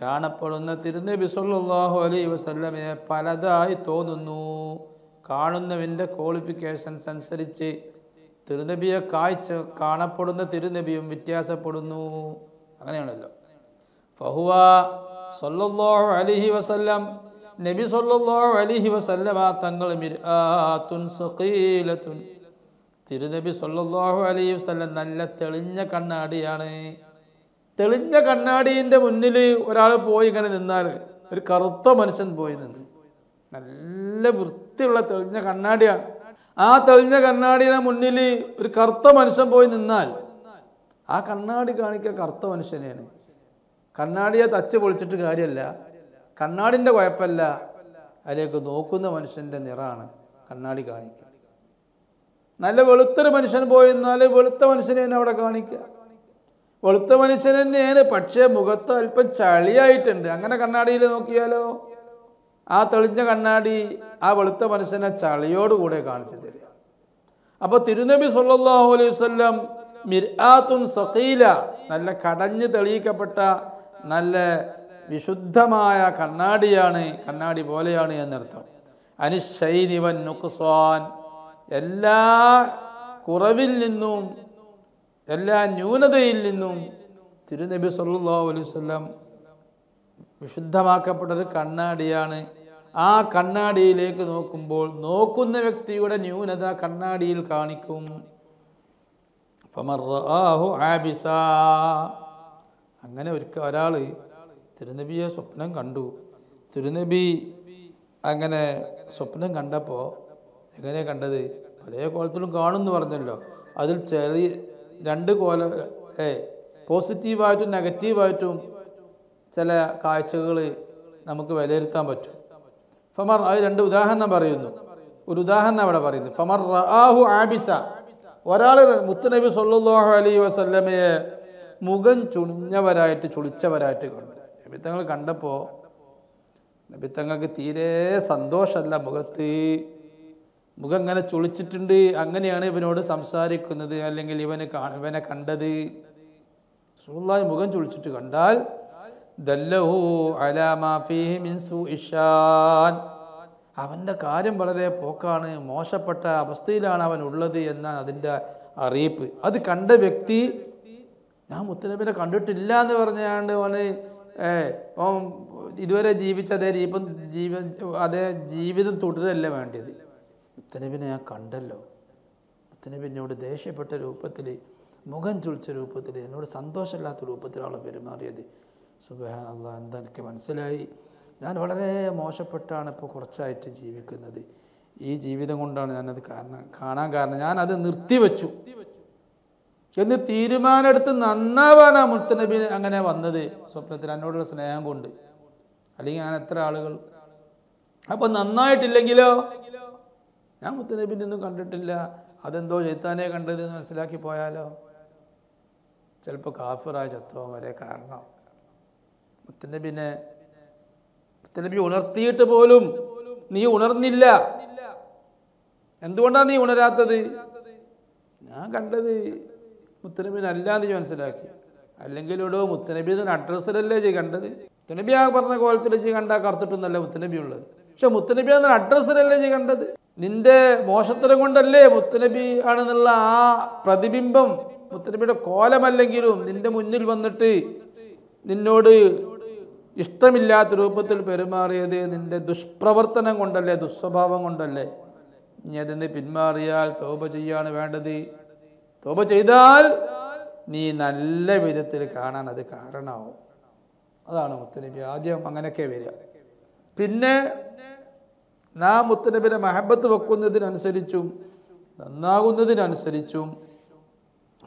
കാണപ്പെടുന്ന തിരുനബി സല്ലല്ലാഹു അലൈഹി വസല്ലമയെ പലതായി തോന്നുന്നു. കാണുന്നവൻ്റെ ക്വാളിഫിക്കേഷൻസ് അനുസരിച്ച് തിരുനബിയെ കാണപ്പെടുന്ന തിരുനബിയും വ്യത്യാസപ്പെടുന്നു. അങ്ങനെയാണല്ലോ. ഫഹുവ സല്ലല്ലാഹു അലൈഹി വസല്ലം, നബി സല്ലല്ലാഹു അലൈഹി വസല്ലമ തങ്ങൾ മിർആത്തുൻ സഖീലത്തുൻ, തിരുനബി സല്ലല്ലാഹു അലൈഹി വസല്ലം നല്ല തെളിഞ്ഞ കണ്ണാടിയാണ്. തെളിഞ്ഞ കണ്ണാടിൻ്റെ മുന്നിൽ ഒരാൾ പോയി ഇങ്ങനെ നിന്നാൽ, ഒരു കറുത്ത മനുഷ്യൻ പോയി നിന്ന്, നല്ല വൃത്തിയുള്ള തെളിഞ്ഞ കണ്ണാടിയാണ്, ആ തെളിഞ്ഞ കണ്ണാടിയുടെ മുന്നിൽ ഒരു കറുത്ത മനുഷ്യൻ പോയി നിന്നാൽ ആ കണ്ണാടി കാണിക്കുക കറുത്ത മനുഷ്യനെയാണ്. കണ്ണാടിയെ തച്ച് പൊളിച്ചിട്ട് കാര്യമല്ല, കണ്ണാടിൻ്റെ കുഴപ്പമല്ല, അതിലേക്ക് നോക്കുന്ന മനുഷ്യൻ്റെ നിറമാണ് കണ്ണാടി കാണിക്കുക. നല്ല വെളുത്തൊരു മനുഷ്യൻ പോയി നിന്നാൽ വെളുത്ത മനുഷ്യനെ തന്നെ അവിടെ കാണിക്കുക, വെളുത്ത മനുഷ്യൻ തന്നെയാണ്, പക്ഷേ മുഖത്ത് അല്പം ചളിയായിട്ടുണ്ട്. അങ്ങനെ കണ്ണാടിയിൽ നോക്കിയാലോ ആ തെളിഞ്ഞ കണ്ണാടി ആ വെളുത്ത മനുഷ്യനെ ചളിയോടുകൂടെ കാണിച്ചു തരിക. അപ്പോൾ തിരുനബി സല്ലല്ലാഹു അലൈഹി വസല്ലം മിർആത്തുൻ സഖീല, നല്ല കടഞ്ഞ് തെളിയിക്കപ്പെട്ട നല്ല വിശുദ്ധമായ കണ്ണാടിയാണ്, കണ്ണാടി പോലെയാണ് എന്നർത്ഥം. അനിശ്ശൈനി വൻ നുഖ്സാൻ, എല്ലാ കുറവിൽ നിന്നും എല്ലാ ന്യൂനതയിൽ നിന്നും തിരുനബി സല്ലല്ലാഹു അലൈഹി വസല്ലം വിശുദ്ധമാക്കപ്പെട്ട ഒരു കണ്ണാടിയാണ്. ആ കണ്ണാടിയിലേക്ക് നോക്കുമ്പോൾ നോക്കുന്ന വ്യക്തിയുടെ ന്യൂനത കണ്ണാടിയിൽ കാണിക്കും. അങ്ങനെ ഒരാൾ തിരുനബിയെ സ്വപ്നം കണ്ടു. തിരുനബി അങ്ങനെ സ്വപ്നം കണ്ടപ്പോൾ എങ്ങനെ കണ്ടത്? പല കോലത്തിലും കാണുമെന്ന് പറഞ്ഞല്ലോ. അതിൽ ചെറിയ 2 കോല, പോസിറ്റീവായിട്ടും നെഗറ്റീവായിട്ടും ചില കാഴ്ചകൾ നമുക്ക് വിലയിരുത്താൻ പറ്റും. ഫമർ, അത് 2 ഉദാഹരണം പറയുന്നു. ഒരു ഉദാഹരണം അവിടെ പറയുന്നു. ഫമർ റആഹു ആബിസ, ഒരാൾ മുത്തുനബി സല്ലല്ലാഹു അലൈഹി വസല്ലമയെ മുഖം ചുളിച്ചവരായിട്ട് കണ്ടു. നബിത്തങ്ങൾ കണ്ടപ്പോൾ നബിത്തങ്ങൾക്ക് തീരെ സന്തോഷമല്ല മുഖത്ത്, മുഖം ഇങ്ങനെ ചുളിച്ചിട്ടുണ്ട്. അങ്ങനെയാണ് ഇവനോട് സംസാരിക്കുന്നത്, അല്ലെങ്കിൽ ഇവനെ കണ്ടത്. റസൂലുള്ളാഹി മുഖം ചുളിച്ചിട്ട് കണ്ടാൽ ദല്ലഹു അലാ മാ ഫീഹി മിൻ സൂഇശാൻ, അവൻ്റെ കാര്യം വളരെ പോക്കാണ്, മോശപ്പെട്ട അവസ്ഥയിലാണ് അവൻ ഉള്ളത് എന്നാണ് അതിൻ്റെ അറിയിപ്പ്. അത് കണ്ട വ്യക്തി ഞാൻ മുത്തുനബിനെ കണ്ടിട്ടില്ല എന്ന് പറഞ്ഞാണ്ട് അവന് ഇതുവരെ ജീവിച്ച അതേ ജീവിതം തുടരല്ല വേണ്ടത്. മുത്തുനബിനെ ഞാൻ കണ്ടല്ലോ, മുത്തുനബി എന്നോട് ദേഷ്യപ്പെട്ട രൂപത്തിൽ, മുഖം ചുളിച്ച രൂപത്തിൽ, എന്നോട് സന്തോഷമില്ലാത്ത രൂപത്തിലാണ് പെരുമാറിയത്. സുബ്ഹാനല്ലാഹ്, എന്താ എനിക്ക് മനസ്സിലായി, ഞാൻ വളരെ മോശപ്പെട്ടാണ് ഇപ്പോൾ കുറച്ചായിട്ട് ജീവിക്കുന്നത്. ഈ ജീവിതം കൊണ്ടാണ് ഞാനത് കാണാൻ കാരണം ഞാനത് നിർത്തിവെച്ചു എന്ന് തീരുമാനമെടുത്ത് നന്നാവാനാ മുത്തുനബി അങ്ങനെ വന്നത് സ്വപ്നത്തിൽ, എന്നോടുള്ള സ്നേഹം കൊണ്ട്. അല്ലെങ്കിൽ ഞാൻ എത്ര ആളുകൾ അപ്പോൾ നന്നായിട്ടില്ലെങ്കിലോ ഞാൻ മുത്തുനബിനെ ഒന്നും കണ്ടിട്ടില്ല, അതെന്തോ ശൈത്താനെ കണ്ടത് എന്ന് മനസ്സിലാക്കി പോയാലോ ചിലപ്പോൾ കാഫിറായ ചത്തോം വരെ കാരണം. മുത്തുനബിനെ മുത്തനബി ഉണർത്തിയിട്ട് പോലും നീ ഉണർന്നില്ല. എന്തുകൊണ്ടാണ് നീ ഉണരാത്തത്? ഞാൻ കണ്ടത് മുത്തനബി അല്ലാന്ന് മനസ്സിലാക്കി. അല്ലെങ്കിൽ ഇവിടെ മുത്തനബി അഡ്രസ്സിലല്ലേ ചെയ് കണ്ടത്? മുത്തനബി ആ പറഞ്ഞ കോലത്തിൽ ചെയ് കണ്ടാൽ കറുത്തിട്ടൊന്നല്ല മുത്തനബി ഉള്ളത്. പക്ഷെ മുത്തനബി എന്ന അഡ്രസ്സിലല്ലേ ചെയ് കണ്ടത്? നിന്റെ മോശത്തരം കൊണ്ടല്ലേ മുത്തനബി ആണെന്നുള്ള ആ പ്രതിബിംബം, മുത്തനബിയുടെ കോലമല്ലെങ്കിലും നിന്റെ മുന്നിൽ വന്നിട്ട് നിന്നോട് ഇഷ്ടമില്ലാത്ത രൂപത്തിൽ പെരുമാറിയത് നിന്റെ ദുഷ്പ്രവർത്തനം കൊണ്ടല്ലേ, ദുസ്വഭാവം കൊണ്ടല്ലേ. ഇനി അതിന് പിന്മാറിയാൽ തൗബ ചെയ്യാണ് വേണ്ടത്. തൗബ ചെയ്താൽ നീ നല്ല വിധത്തിൽ കാണാൻ അത് കാരണമാവും. അതാണ് മുത്തനബി ആദ്യം അങ്ങനെയൊക്കെ വരിക. പിന്നെ നാം മുത്തനബിയുടെ മഹബത്ത് വെക്കുന്നതിനനുസരിച്ചും നന്നാകുന്നതിനനുസരിച്ചും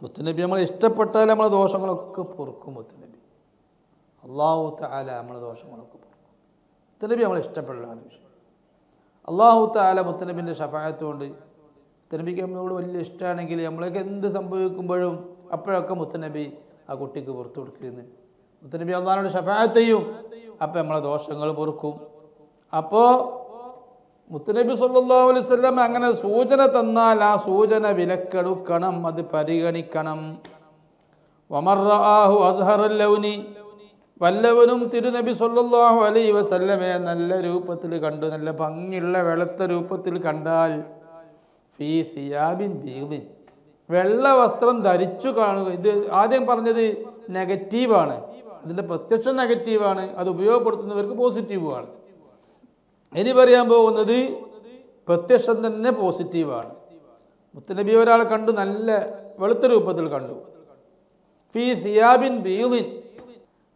മുത്തനബി നമ്മളെ ഇഷ്ടപ്പെട്ടാൽ നമ്മളെ ദോഷങ്ങളൊക്കെ പൊറുക്കും. മുത്തനബി അല്ലാഹു തആല നമ്മളെ ദോഷങ്ങളൊക്കെ പൊറുക്കും. മുത്തനബി നമ്മളെ ഇഷ്ടപ്പെടലാണ് വിഷയം. അല്ലാഹു തആല മുത്തനബിൻ്റെ ശഫാഅത്ത് കൊണ്ട്, മുത്തനബിക്ക് നമ്മളോട് വലിയ ഇഷ്ടമാണെങ്കിൽ നമ്മളൊക്കെ എന്ത് സംഭവിക്കുമ്പോഴും അപ്പോഴൊക്കെ മുത്തനബി ആ കുട്ടിക്ക് പുറത്തു കൊടുക്കുന്നു. മുത്തനബി അള്ളാഹുവിനോട് ശഫാഅത്ത് ചെയ്യും, അപ്പം നമ്മളെ ദോഷങ്ങൾ പൊറുക്കും. അപ്പോൾ മുത്തനബി സല്ലല്ലാഹു അലൈഹി വസല്ലം അങ്ങനെ സൂചന തന്നാൽ ആ സൂചന വിലക്കെടുക്കണം, അത് പരിഗണിക്കണം. വമർ റആഹു അസ്ഹറൽ ലൗനി, വല്ലവനും തിരുനബി സല്ലല്ലാഹു അലൈഹി വസല്ലമയെ നല്ല രൂപത്തിൽ കണ്ടു, നല്ല ഭംഗിയുള്ള വെളുത്ത രൂപത്തിൽ കണ്ടാൽ, ഫീ സിയാബിൻ ബീദിൻ, വെള്ള വസ്ത്രം ധരിച്ചു കാണുക. ഇത് ആദ്യം പറഞ്ഞത് നെഗറ്റീവാണ്, ഇതിൻ്റെ പ്രത്യക്ഷം നെഗറ്റീവാണ്, അത് ഉപയോഗപ്പെടുത്തുന്നവർക്ക് പോസിറ്റീവുമാണ്. ഇനി പറയാൻ പോകുന്നത് പ്രത്യക്ഷം തന്നെ പോസിറ്റീവാണ്. മുത്തനബി ഒരാളെ കണ്ടു, നല്ല വെളുത്ത രൂപത്തിൽ കണ്ടു. ഫീ സിയാബിൻ ബീദിൻ,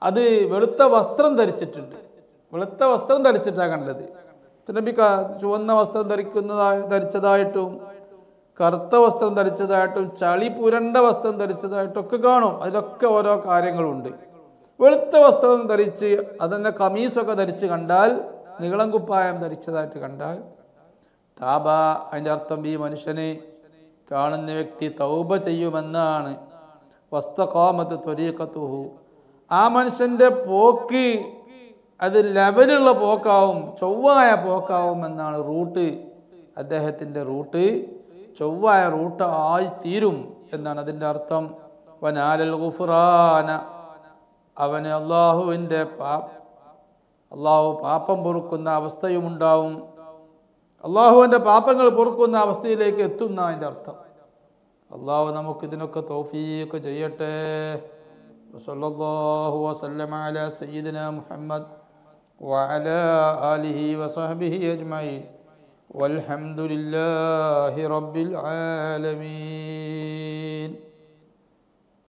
അത് വെളുത്ത വസ്ത്രം ധരിച്ചിട്ടുണ്ട്, വെളുത്ത വസ്ത്രം ധരിച്ചിട്ടാണ് കണ്ടത്. മുത്തനബി ചുവന്ന വസ്ത്രം ധരിച്ചതായിട്ടും കറുത്ത വസ്ത്രം ധരിച്ചതായിട്ടും ചളി പുരണ്ട വസ്ത്രം ധരിച്ചതായിട്ടും ഒക്കെ കാണും. അതിലൊക്കെ ഓരോ കാര്യങ്ങളുണ്ട്. വെളുത്ത വസ്ത്രം ധരിച്ച് അതന്നെ കമീസൊക്കെ ധരിച്ച് കണ്ടാൽ, നീളം കുപ്പായം ധരിച്ചതായിട്ട് കണ്ടാൽ, താബ, അതിൻ്റെ അർത്ഥം ഈ മനുഷ്യനെ കാണുന്ന വ്യക്തി തൗബ ചെയ്യുമെന്നാണ്. വസ്തഖാമത്ത് ത്വരീഖത്തുഹു, ആ മനുഷ്യൻ്റെ പോക്ക് അത് ലെവലുള്ള പോക്കാവും, ചൊവ്വായ പോക്കാവും എന്നാണ്. റൂട്ട്, അദ്ദേഹത്തിൻ്റെ റൂട്ട് ചൊവ്വായ റൂട്ട് ആയിത്തീരും എന്നാണ് അതിൻ്റെ അർത്ഥം. വനാലൽ ഗുഫ്റാന, അവന് അള്ളാഹു പാപം പൊറുക്കുന്ന അവസ്ഥയുമുണ്ടാവും. അള്ളാഹുവിൻ്റെ പാപങ്ങൾ പൊറുക്കുന്ന അവസ്ഥയിലേക്ക് എത്തുന്ന അതിൻ്റെ അർത്ഥം. അള്ളാഹു നമുക്കിതിനൊക്കെ തൗഫീഖ് ചെയ്യട്ടെ. വസല്ലല്ലാഹു വസല്ലമ അലാ സയ്യിദിനാ മുഹമ്മദ് വഅലാ ആലിഹി വസഹ്ബിഹി അജ്മഈൻ വൽഹംദുലില്ലാഹി റബ്ബിൽ ആലമീൻ.